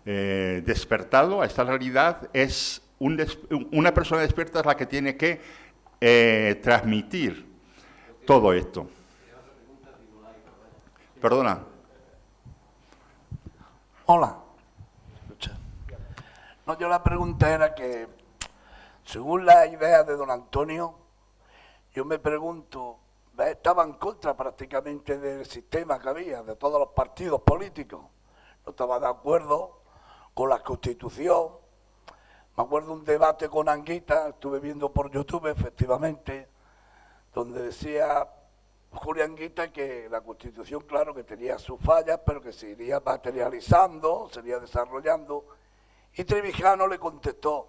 despertado a esta realidad, una persona despierta es la que tiene que transmitir todo esto. Perdona. Hola. No, yo la pregunta era que, según la idea de don Antonio, yo me pregunto, estaba en contra prácticamente del sistema que había, de todos los partidos políticos. No estaba de acuerdo con la Constitución. Me acuerdo un debate con Anguita, estuve viendo por YouTube, efectivamente, donde decía Julián Anguita que la Constitución, claro, que tenía sus fallas, pero que se iría materializando, se iría desarrollando. Y Trevijano le contestó,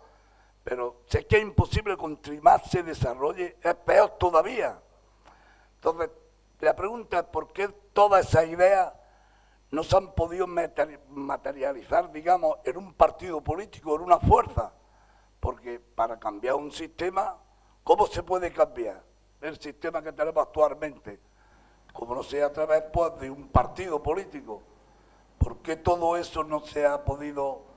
Pero si es que es imposible que entre más se desarrolle, es peor todavía. Entonces, la pregunta es por qué todas esas ideas no se han podido materializar, digamos, en un partido político, en una fuerza. Porque para cambiar un sistema, ¿cómo se puede cambiar el sistema que tenemos actualmente? Como no sea a través, pues, de un partido político. ¿Por qué todo eso no se ha podido?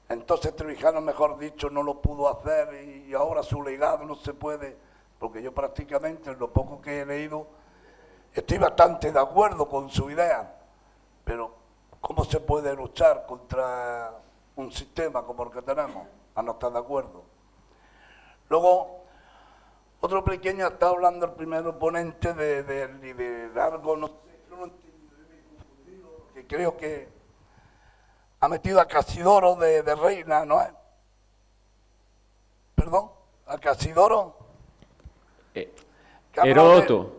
Entonces Trevijano, mejor dicho, no lo pudo hacer y ahora su legado no se puede, porque yo prácticamente en lo poco que he leído estoy bastante de acuerdo con su idea, pero ¿cómo se puede luchar contra un sistema como el que tenemos? A no estar de acuerdo. Luego, otro pequeño, está hablando el primer oponente de liderazgo, no sé, yo no entiendo, que creo que ha metido a Casidoro de reina, ¿no es? ¿Perdón? ¿A Casidoro? Heródoto.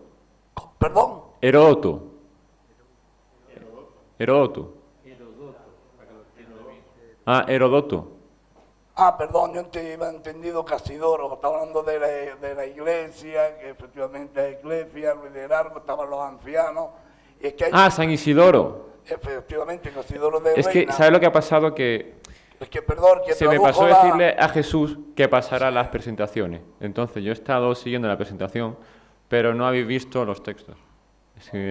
¿Perdón? Heródoto. Ah, Heródoto. Ah, perdón, yo iba entendido Casidoro, está hablando de la iglesia, que efectivamente la iglesia, el liderazgo, estaban los ancianos. Y es que hay, San Isidoro. efectivamente, Casidoro de Es reina. que, ¿sabes lo que ha pasado? Que Es que, perdón, que se me tradujo pasó la- decirle a Jesús que pasara las presentaciones. Entonces, yo he estado siguiendo la presentación, pero no habéis visto los textos. Es que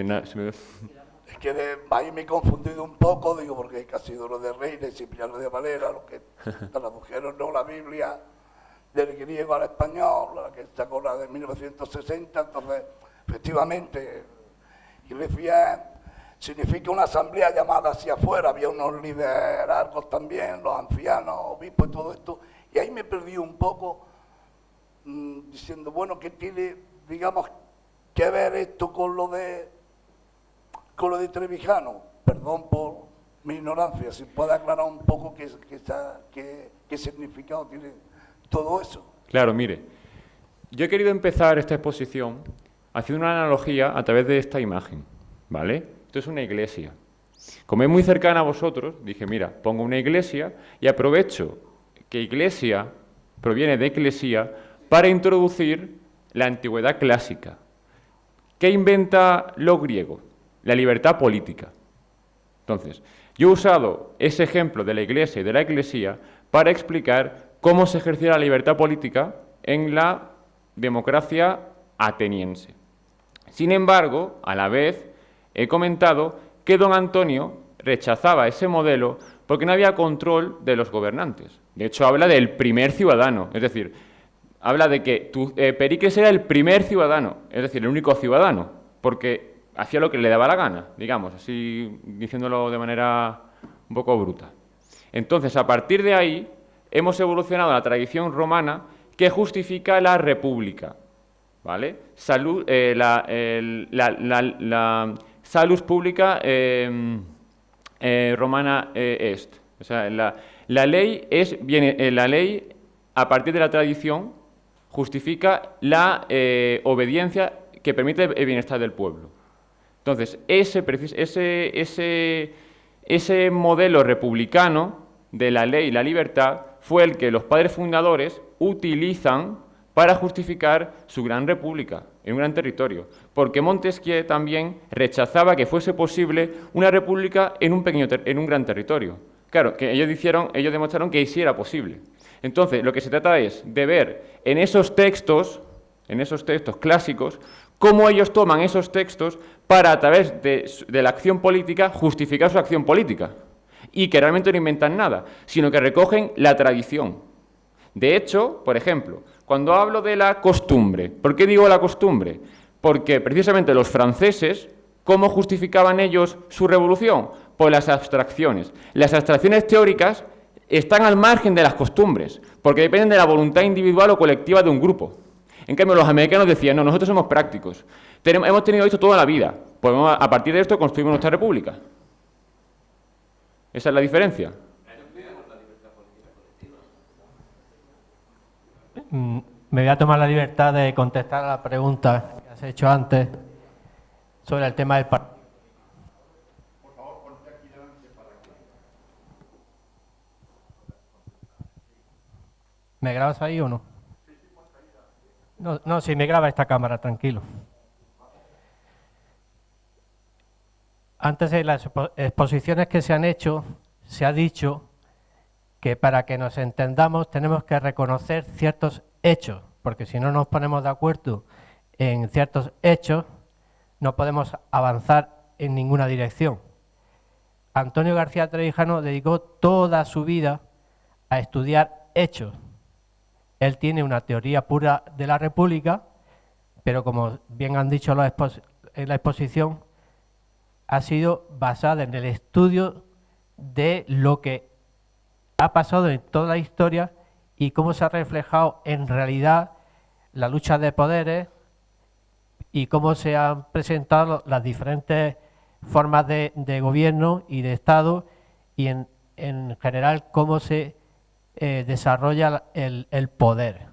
Es que ahí me he confundido un poco, digo, porque Casidoro de Reina y Cipriano de Valera, los que tradujeron no la Biblia del griego al español, la que sacó la de 1960, entonces, efectivamente, iglesia significa una asamblea llamada hacia afuera, había unos liderazgos también, los ancianos, obispos y todo esto, y ahí me perdí un poco, diciendo, bueno, ¿qué tiene, digamos, que ver esto con lo de Trevijano? Perdón por mi ignorancia, si puede aclarar un poco qué significado tiene todo eso. Claro, mire, yo he querido empezar esta exposición haciendo una analogía a través de esta imagen, ¿vale? Esto es una iglesia. Como es muy cercana a vosotros, dije, mira, pongo una iglesia y aprovecho que iglesia proviene de eclesía para introducir la antigüedad clásica. ¿Qué inventa los griegos? La libertad política. Entonces, yo he usado ese ejemplo de la iglesia y de la eclesía para explicar cómo se ejercía la libertad política en la democracia ateniense. Sin embargo, a la vez, he comentado que don Antonio rechazaba ese modelo porque no había control de los gobernantes. De hecho, habla del primer ciudadano, es decir, habla de que Pericles era el primer ciudadano, es decir, el único ciudadano, porque hacía lo que le daba la gana, digamos, así diciéndolo de manera un poco bruta. Entonces, a partir de ahí, hemos evolucionado a la tradición romana que justifica la república, ¿vale? La salus publica romana est. O sea, la ley a partir de la tradición justifica la obediencia que permite el bienestar del pueblo. Entonces, ese modelo republicano de la ley y la libertad fue el que los padres fundadores utilizan para justificar su gran república en un gran territorio, porque Montesquieu también rechazaba que fuese posible una república en un gran territorio. Claro, que ellos demostraron que sí era posible. Entonces, lo que se trata es de ver en esos textos clásicos, cómo ellos toman esos textos para, a través de la acción política, justificar su acción política. Y que realmente no inventan nada, sino que recogen la tradición. De hecho, por ejemplo, cuando hablo de la costumbre, ¿por qué digo la costumbre? Porque precisamente los franceses, ¿cómo justificaban ellos su revolución? Por las abstracciones. Las abstracciones teóricas están al margen de las costumbres, porque dependen de la voluntad individual o colectiva de un grupo. En cambio, los americanos decían, no, nosotros somos prácticos. Hemos tenido esto toda la vida. Pues a partir de esto construimos nuestra república. Esa es la diferencia. Me voy a tomar la libertad de contestar a la pregunta que has hecho antes sobre el tema del partido. Por favor, ponte aquí delante para que... ¿Me grabas ahí o no? No, no, si me graba esta cámara, tranquilo. Antes de las exposiciones que se han hecho, se ha dicho que para que nos entendamos tenemos que reconocer ciertos hechos, porque si no nos ponemos de acuerdo en ciertos hechos, no podemos avanzar en ninguna dirección. Antonio García Trevijano dedicó toda su vida a estudiar hechos. Él tiene una teoría pura de la República, pero como bien han dicho en la exposición, ha sido basada en el estudio de lo que ha pasado en toda la historia y cómo se ha reflejado en realidad la lucha de poderes y cómo se han presentado las diferentes formas de gobierno y de Estado y en general cómo se desarrolla el poder.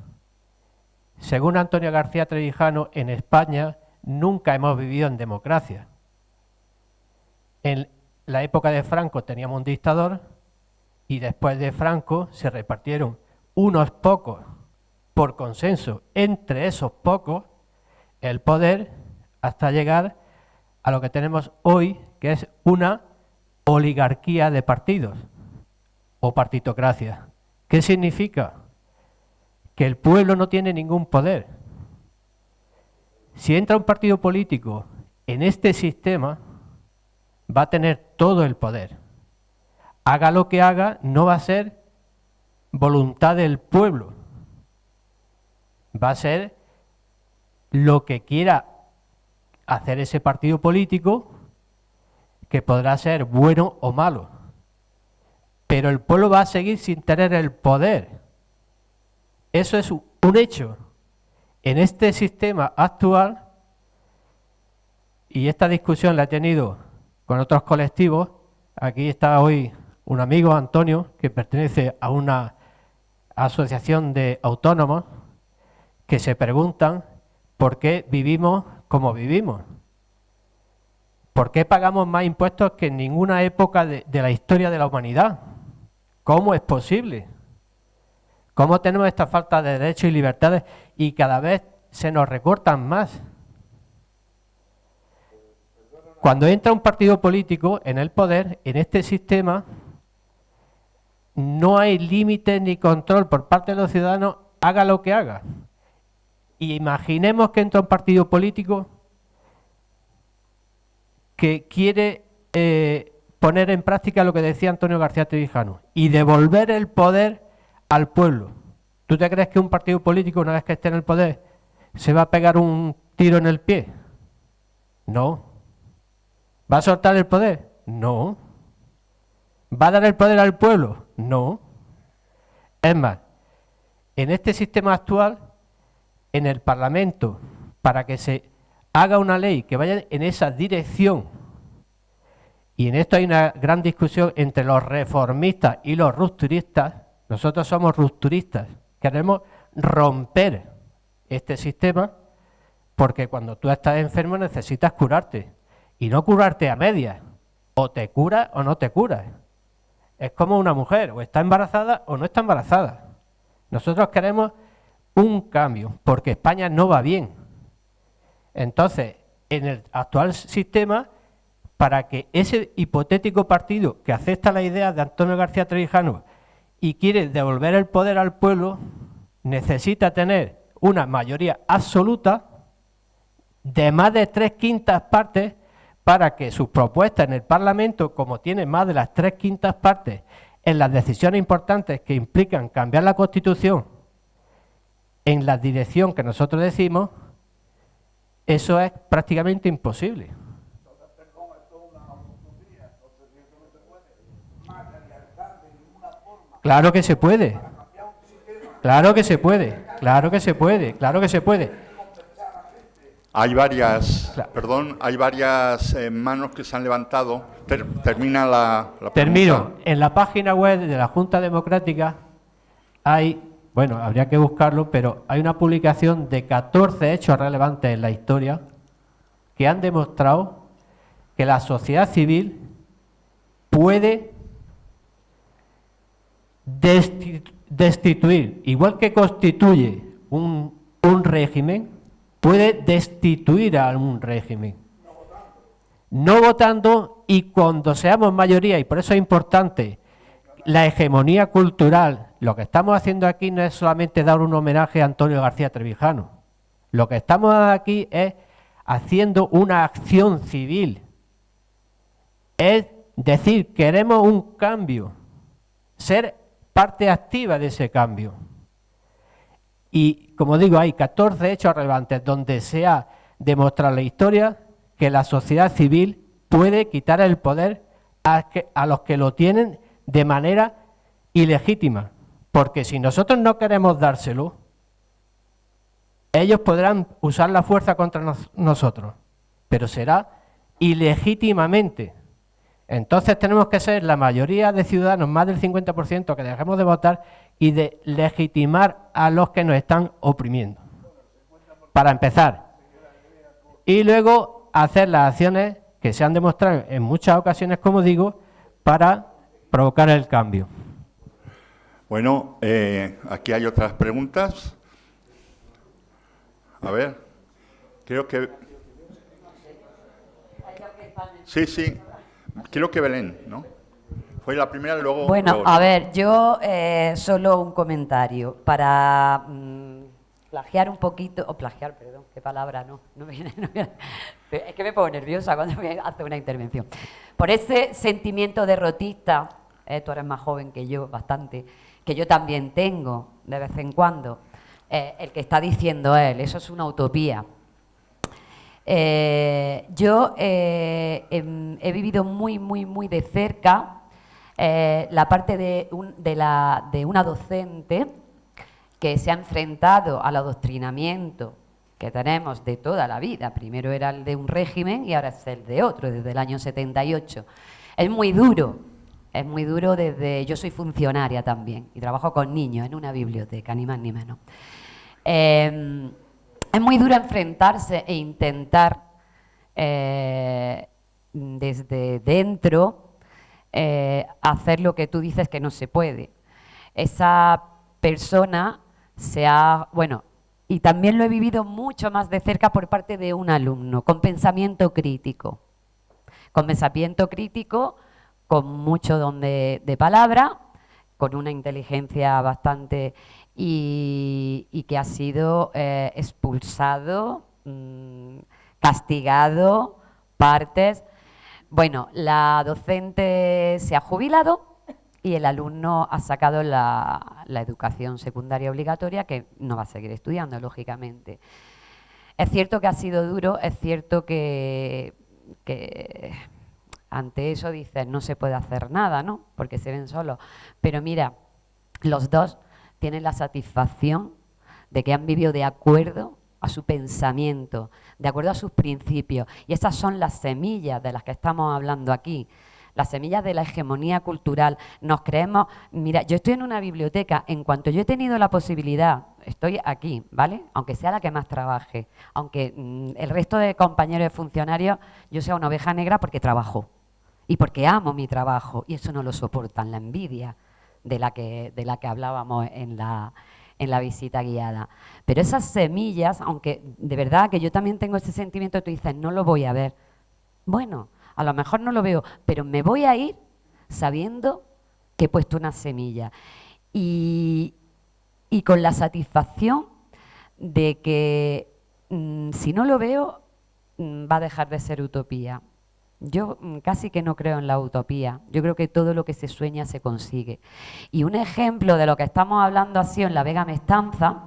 Según Antonio García Trevijano, en España nunca hemos vivido en democracia. En la época de Franco teníamos un dictador y después de Franco se repartieron unos pocos por consenso entre esos pocos el poder hasta llegar a lo que tenemos hoy, que es una oligarquía de partidos o partitocracia. ¿Qué significa? Que el pueblo no tiene ningún poder. Si entra un partido político en este sistema, va a tener todo el poder. Haga lo que haga, no va a ser voluntad del pueblo. Va a ser lo que quiera hacer ese partido político, que podrá ser bueno o malo. Pero el pueblo va a seguir sin tener el poder. Eso es un hecho. En este sistema actual, y esta discusión la he tenido con otros colectivos, aquí está hoy un amigo, Antonio, que pertenece a una asociación de autónomos, que se preguntan por qué vivimos como vivimos. ¿Por qué pagamos más impuestos que en ninguna época de la historia de la humanidad? ¿Cómo es posible? ¿Cómo tenemos esta falta de derechos y libertades y cada vez se nos recortan más? Cuando entra un partido político en el poder, en este sistema, no hay límite ni control por parte de los ciudadanos, haga lo que haga. Y imaginemos que entra un partido político que quiere poner en práctica lo que decía Antonio García Trevijano y devolver el poder al pueblo. ¿Tú te crees que un partido político, una vez que esté en el poder, se va a pegar un tiro en el pie? No. ¿Va a soltar el poder? No. ¿Va a dar el poder al pueblo? No. Es más, en este sistema actual, en el Parlamento, para que se haga una ley que vaya en esa dirección, y en esto hay una gran discusión entre los reformistas y los rupturistas. Nosotros somos rupturistas, queremos romper este sistema porque cuando tú estás enfermo necesitas curarte y no curarte a medias, o te curas o no te curas. Es como una mujer, o está embarazada o no está embarazada. Nosotros queremos un cambio porque España no va bien. Entonces, en el actual sistema, para que ese hipotético partido que acepta la idea de Antonio García Trevijano y quiere devolver el poder al pueblo, necesita tener una mayoría absoluta de más de 3/5 partes para que sus propuestas en el Parlamento, como tiene más de las 3/5 partes en las decisiones importantes que implican cambiar la Constitución en la dirección que nosotros decimos, eso es prácticamente imposible. Claro que se puede. Claro que se puede. Claro que se puede. Claro que se puede. Hay varias, perdón, hay varias manos que se han levantado. Termina la pregunta. Termino. En la página web de la Junta Democrática hay, bueno, habría que buscarlo, pero hay una publicación de 14 hechos relevantes en la historia que han demostrado que la sociedad civil puede destituir, igual que constituye un régimen, puede destituir a un régimen. No votando, y cuando seamos mayoría, y por eso es importante la hegemonía cultural. Lo que estamos haciendo aquí no es solamente dar un homenaje a Antonio García Trevijano. Lo que estamos aquí es haciendo una acción civil. Es decir, queremos un cambio, ser parte activa de ese cambio. Y, como digo, hay 14 hechos relevantes donde se ha demostrado en la historia que la sociedad civil puede quitar el poder a los que lo tienen de manera ilegítima. Porque si nosotros no queremos dárselo, ellos podrán usar la fuerza contra nosotros, pero será ilegítimamente. Entonces tenemos que ser la mayoría de ciudadanos, más del 50%, que dejemos de votar y de legitimar a los que nos están oprimiendo. Para empezar. Y luego hacer las acciones que se han demostrado en muchas ocasiones, como digo, para provocar el cambio. Bueno, aquí hay otras preguntas. A ver, creo que... Sí, creo que Belén, ¿no? Fue la primera y luego... Bueno, luego. a ver, yo solo un comentario para plagiar un poquito, o plagiar, perdón, qué palabra, no me viene, es que me pongo nerviosa cuando me hace una intervención. Por ese sentimiento derrotista, tú eres más joven que yo, bastante, que yo también tengo de vez en cuando, el que está diciendo él, eso es una utopía. Yo he vivido muy de cerca la parte de una docente que se ha enfrentado al adoctrinamiento que tenemos de toda la vida. Primero era el de un régimen y ahora es el de otro, desde el año 78. Es muy duro desde... Yo soy funcionaria también y trabajo con niños en una biblioteca, ni más ni menos. Es muy duro enfrentarse e intentar desde dentro hacer lo que tú dices que no se puede. Esa persona bueno, y también lo he vivido mucho más de cerca por parte de un alumno, con pensamiento crítico. Con pensamiento crítico, con mucho don de palabra, con una inteligencia bastante... Y que ha sido expulsado, castigado, partes. Bueno, la docente se ha jubilado y el alumno ha sacado la educación secundaria obligatoria, que no va a seguir estudiando, lógicamente. Es cierto que ha sido duro, es cierto que ante eso dices no se puede hacer nada, ¿no? Porque se ven solos. Pero mira, los dos tienen la satisfacción de que han vivido de acuerdo a su pensamiento, de acuerdo a sus principios. Y esas son las semillas de las que estamos hablando aquí, las semillas de la hegemonía cultural. Nos creemos... Mira, yo estoy en una biblioteca, en cuanto yo he tenido la posibilidad, estoy aquí, ¿vale? Aunque sea la que más trabaje, aunque el resto de compañeros de funcionarios, yo sea una oveja negra porque trabajo y porque amo mi trabajo, y eso no lo soportan, la envidia de la que hablábamos en la visita guiada. Pero esas semillas, aunque de verdad que yo también tengo ese sentimiento, tú dices, no lo voy a ver. Bueno, a lo mejor no lo veo, pero me voy a ir sabiendo que he puesto una semilla. Y con la satisfacción de que si no lo veo, va a dejar de ser utopía. Yo casi que no creo en la utopía. Yo creo que todo lo que se sueña se consigue. Y un ejemplo de lo que estamos hablando ha sido en la Vega Mestanza,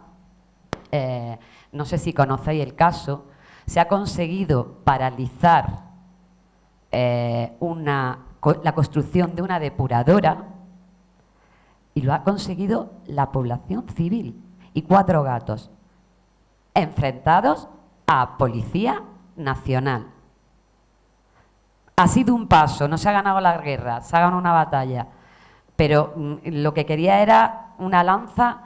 no sé si conocéis el caso, se ha conseguido paralizar la construcción de una depuradora y lo ha conseguido la población civil y 4 gatos enfrentados a Policía Nacional. Ha sido un paso, no se ha ganado la guerra, se ha ganado una batalla, pero lo que quería era una lanza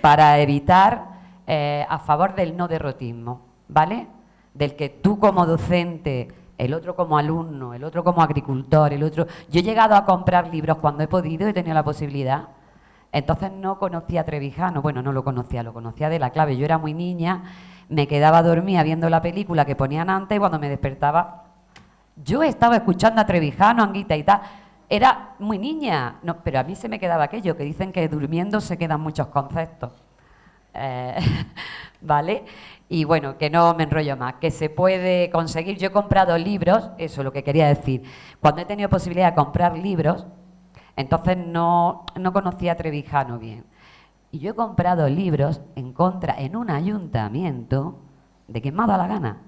para evitar a favor del no derrotismo, ¿vale? Del que tú como docente el otro como alumno, el otro como agricultor, el otro... Yo he llegado a comprar libros cuando he podido, he tenido la posibilidad. Entonces no conocía a Trevijano, bueno, no lo conocía de la clave. Yo era muy niña, me quedaba dormida viendo la película que ponían antes y cuando me despertaba, yo estaba escuchando a Trevijano, Anguita y tal. Era muy niña, no, pero a mí se me quedaba aquello, que dicen que durmiendo se quedan muchos conceptos. ¿Vale? Y bueno, que no me enrollo más, que se puede conseguir. Yo he comprado libros, eso es lo que quería decir. Cuando he tenido posibilidad de comprar libros, entonces no conocía a Trevijano bien. Y yo he comprado libros en contra, en un ayuntamiento, de quien me ha dado la gana.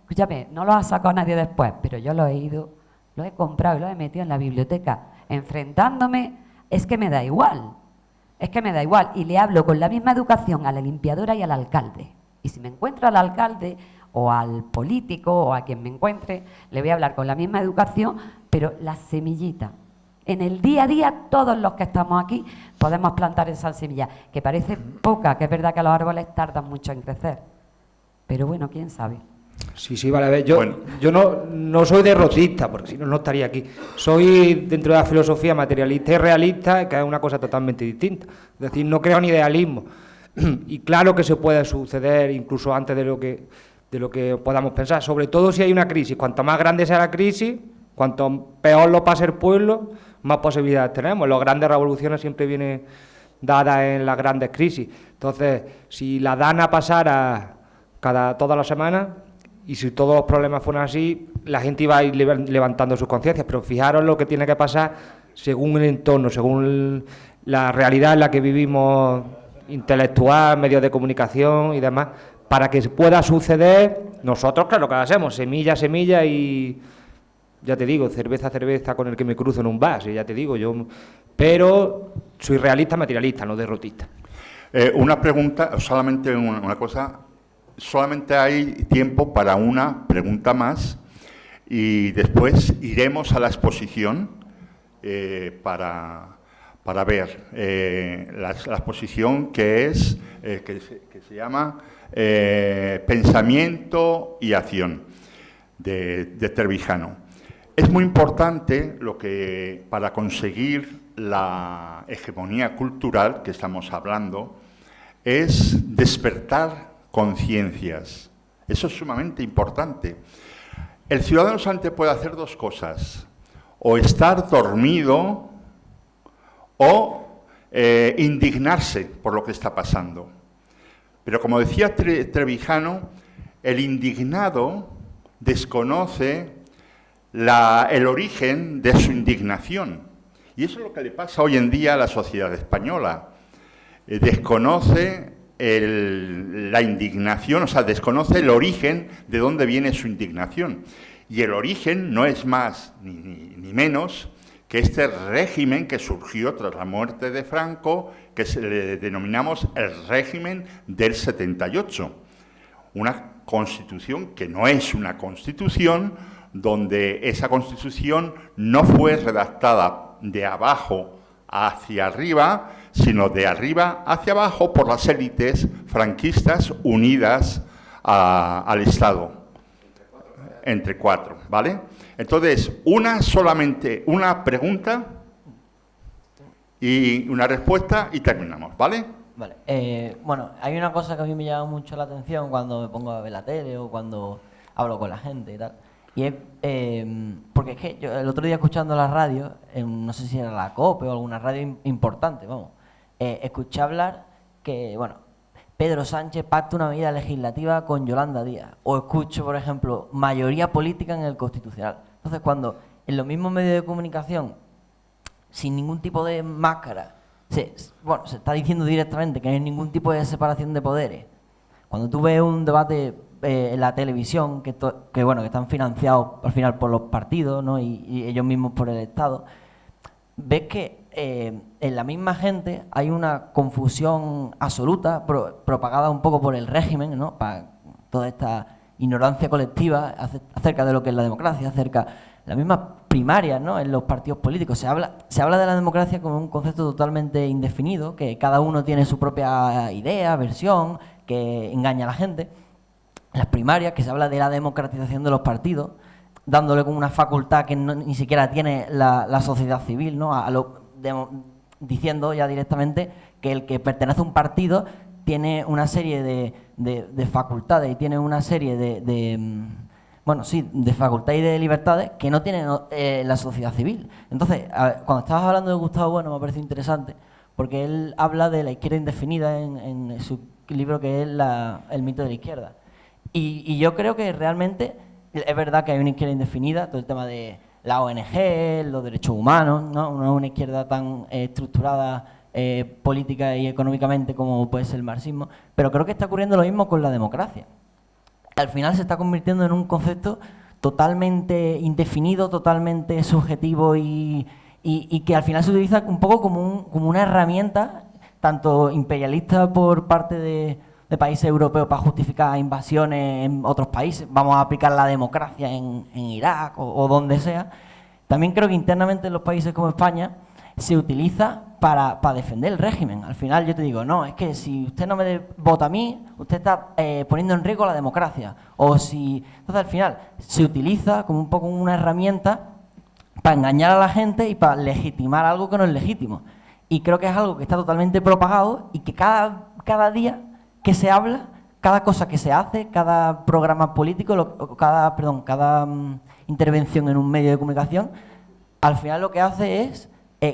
Escúchame, no lo ha sacado nadie después, pero yo lo he ido, lo he comprado y lo he metido en la biblioteca, enfrentándome, es que me da igual. Es que me da igual, y le hablo con la misma educación a la limpiadora y al alcalde. Y si me encuentro al alcalde o al político o a quien me encuentre, le voy a hablar con la misma educación, pero la semillita. En el día a día, todos los que estamos aquí podemos plantar esa semilla, que parece poca, que es verdad que los árboles tardan mucho en crecer. Pero bueno, quién sabe. Sí, vale, a ver, yo no soy derrotista, porque si no, no estaría aquí. Soy, dentro de la filosofía, materialista y realista, que es una cosa totalmente distinta. Es decir, no creo en idealismo. Y claro que se puede suceder incluso antes de lo que podamos pensar, sobre todo si hay una crisis. Cuanto más grande sea la crisis, cuanto peor lo pase el pueblo, más posibilidades tenemos. Las grandes revoluciones siempre vienen dadas en las grandes crisis. Entonces, si la DANA pasara todas las semanas, y si todos los problemas fueran así, la gente iba a ir levantando sus conciencias, pero fijaros lo que tiene que pasar según el entorno, según la realidad en la que vivimos, intelectual, medios de comunicación y demás, para que pueda suceder. Nosotros, claro, que hacemos, semilla a semilla y, ya te digo, cerveza a cerveza con el que me cruzo en un bar, ya te digo, pero soy realista, materialista, no derrotista. Una pregunta, solamente una cosa. Solamente hay tiempo para una pregunta más y después iremos a la exposición para ver la exposición que se llama Pensamiento y Acción de Trevijano. Es muy importante para conseguir la hegemonía cultural que estamos hablando, es despertar conciencias. Eso es sumamente importante. El ciudadano sanante puede hacer dos cosas: o estar dormido o indignarse por lo que está pasando. Pero como decía Trevijano, el indignado desconoce el origen de su indignación. Y eso es lo que le pasa hoy en día a la sociedad española. Desconoce la indignación, o sea, desconoce el origen de dónde viene su indignación. Y el origen no es más ni menos que este régimen que surgió tras la muerte de Franco, que le denominamos el régimen del 78. Una constitución que no es una constitución, donde esa constitución no fue redactada de abajo hacia arriba, sino de arriba hacia abajo por las élites franquistas unidas al Estado, entre cuatro, ¿vale? Entonces, solamente una pregunta y una respuesta y terminamos, ¿vale? Vale. Bueno, hay una cosa que a mí me llama mucho la atención cuando me pongo a ver la tele o cuando hablo con la gente y tal. Y es, porque es que yo el otro día escuchando la radio, no sé si era la COPE o alguna radio importante, vamos, escuché hablar que, bueno, Pedro Sánchez pacta una medida legislativa con Yolanda Díaz. O escucho, por ejemplo, mayoría política en el Constitucional. Entonces, cuando en los mismos medios de comunicación, sin ningún tipo de máscara, se está diciendo directamente que no hay ningún tipo de separación de poderes. Cuando tú ves un debate en la televisión, que están financiados al final por los partidos, ¿no? y ellos mismos por el Estado, ves que en la misma gente hay una confusión absoluta, propagada un poco por el régimen, ¿no? Para toda esta ignorancia colectiva acerca de lo que es la democracia, acerca de las mismas primarias, ¿no? En los partidos políticos. Se habla de la democracia como un concepto totalmente indefinido, que cada uno tiene su propia idea, versión, que engaña a la gente. las primarias, que se habla de la democratización de los partidos, dándole como una facultad que ni siquiera tiene la sociedad civil, ¿no? Diciendo ya directamente que el que pertenece a un partido tiene una serie de facultades y tiene una serie de facultades y de libertades que no tiene la sociedad civil. Entonces, cuando estabas hablando de Gustavo Bueno, me parece interesante, porque él habla de la izquierda indefinida en su libro que es El mito de la izquierda. Y yo creo que realmente es verdad que hay una izquierda indefinida, todo el tema de la ONG, los derechos humanos, ¿no? No es una izquierda tan estructurada política y económicamente como puede ser el marxismo, pero creo que está ocurriendo lo mismo con la democracia. Al final se está convirtiendo en un concepto totalmente indefinido, totalmente subjetivo y que al final se utiliza un poco como una herramienta, tanto imperialista por parte de países europeos para justificar invasiones en otros países, vamos a aplicar la democracia en Irak o donde sea. También creo que internamente en los países como España se utiliza para defender el régimen. Al final yo te digo, no, es que si usted no me vota a mí, usted está poniendo en riesgo la democracia. Entonces al final se utiliza como un poco una herramienta para engañar a la gente y para legitimar algo que no es legítimo. Y creo que es algo que está totalmente propagado y que cada día que se habla, cada cosa que se hace, cada programa político, cada intervención en un medio de comunicación, al final lo que hace es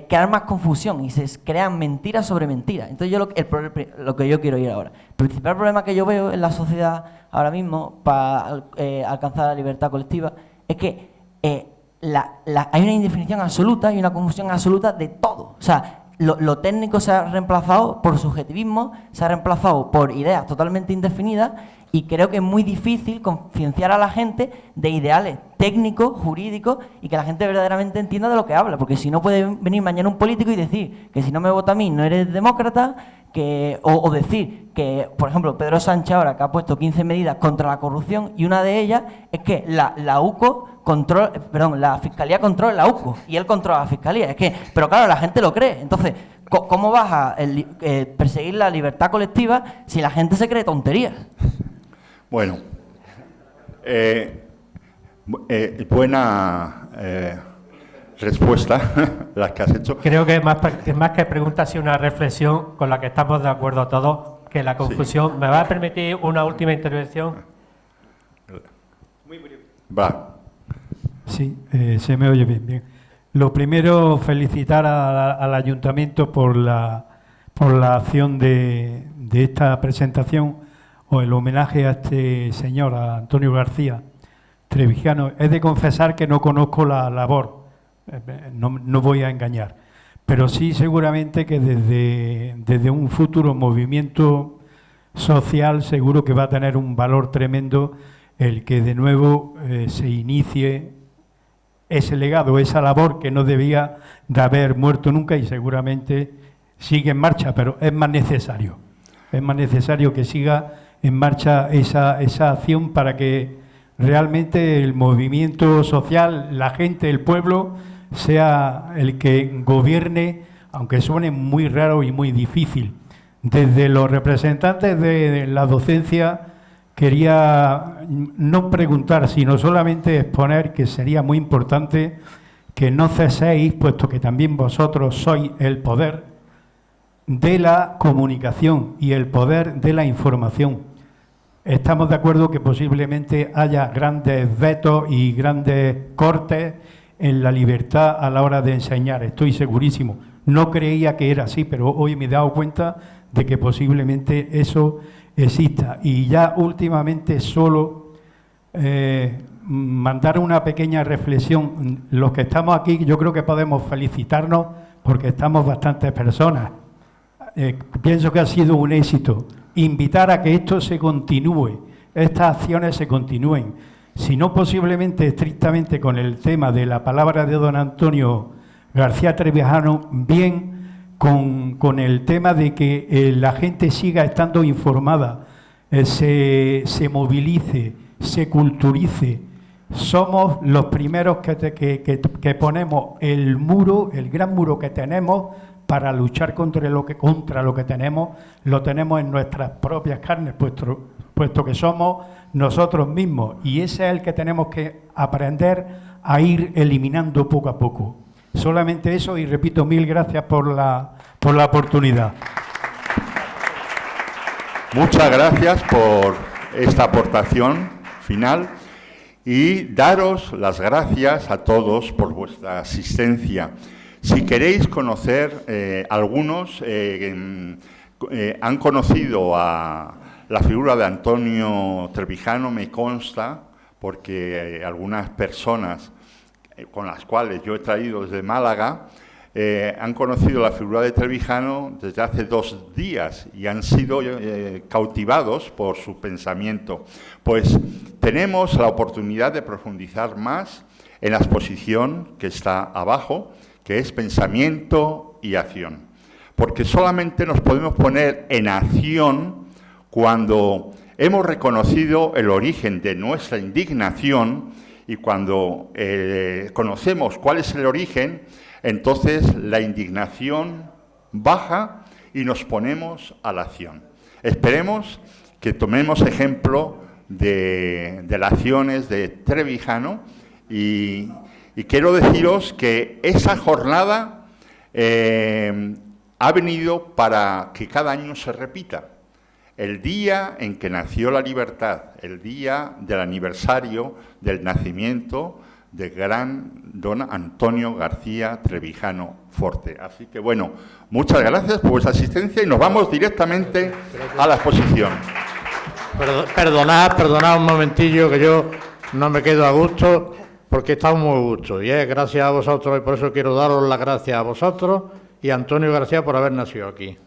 crear más confusión y se crean mentiras sobre mentiras. Entonces yo lo que yo quiero ir ahora. El principal problema que yo veo en la sociedad ahora mismo para alcanzar la libertad colectiva es que hay una indefinición absoluta y una confusión absoluta de todo. O sea, lo técnico se ha reemplazado por subjetivismo, se ha reemplazado por ideas totalmente indefinidas y creo que es muy difícil concienciar a la gente de ideales técnicos, jurídicos y que la gente verdaderamente entienda de lo que habla, porque si no puede venir mañana un político y decir que si no me vota a mí no eres demócrata, o decir que, por ejemplo, Pedro Sánchez ahora que ha puesto 15 medidas contra la corrupción y una de ellas es que la Fiscalía controla la UCO y él controla la Fiscalía. Pero claro, la gente lo cree. Entonces, ¿cómo vas a perseguir la libertad colectiva si la gente se cree tonterías? Bueno, buena respuesta la que has hecho. Creo que más que pregunta ha sido una reflexión con la que estamos de acuerdo todos, que la confusión... Sí. ¿Me va a permitir una última intervención? Muy breve. Va. Sí, se me oye bien. Lo primero, felicitar al Ayuntamiento por la acción de esta presentación o el homenaje a este señor, a Antonio García Trevijano. He de confesar que no conozco la labor, no voy a engañar, pero sí seguramente que desde un futuro movimiento social seguro que va a tener un valor tremendo el que de nuevo se inicie ese legado, esa labor que no debía de haber muerto nunca y seguramente sigue en marcha, pero es más necesario que siga en marcha esa acción para que realmente el movimiento social, la gente, el pueblo, sea el que gobierne, aunque suene muy raro y muy difícil. Desde los representantes de la docencia quería no preguntar, sino solamente exponer que sería muy importante que no ceséis, puesto que también vosotros sois el poder de la comunicación y el poder de la información. Estamos de acuerdo que posiblemente haya grandes vetos y grandes cortes en la libertad a la hora de enseñar, estoy segurísimo. No creía que era así, pero hoy me he dado cuenta de que posiblemente eso exista. Y ya últimamente solo mandar una pequeña reflexión. Los que estamos aquí yo creo que podemos felicitarnos porque estamos bastantes personas. Pienso que ha sido un éxito. Invitar a que esto se continúe, estas acciones se continúen. Si no posiblemente estrictamente con el tema de la palabra de don Antonio García Trevijano, bien con el tema de que la gente siga estando informada, se movilice, se culturice. Somos los primeros que ponemos el muro, el gran muro que tenemos para luchar contra lo que tenemos, lo tenemos en nuestras propias carnes, puesto que somos nosotros mismos, y ese es el que tenemos que aprender a ir eliminando poco a poco. Solamente eso, y repito, 1000 gracias por la oportunidad. Muchas gracias por esta aportación final y daros las gracias a todos por vuestra asistencia. Si queréis conocer, algunos han conocido a la figura de Antonio Trevijano, me consta, porque algunas personas con las cuales yo he traído desde Málaga han conocido la figura de Trevijano desde hace 2 días y han sido cautivados por su pensamiento. Pues tenemos la oportunidad de profundizar más en la exposición que está abajo, que es pensamiento y acción. Porque solamente nos podemos poner en acción cuando hemos reconocido el origen de nuestra indignación y cuando conocemos cuál es el origen, entonces la indignación baja y nos ponemos a la acción. Esperemos que tomemos ejemplo de las acciones de Trevijano y quiero deciros que esa jornada ha venido para que cada año se repita. El día en que nació la libertad, el día del aniversario del nacimiento del gran don Antonio García Trevijano Forte. Así que bueno, muchas gracias por vuestra asistencia y nos vamos directamente a la exposición. Perdonad un momentillo que yo no me quedo a gusto porque estamos muy a gusto y es gracias a vosotros y por eso quiero daros las gracias a vosotros y a Antonio García por haber nacido aquí.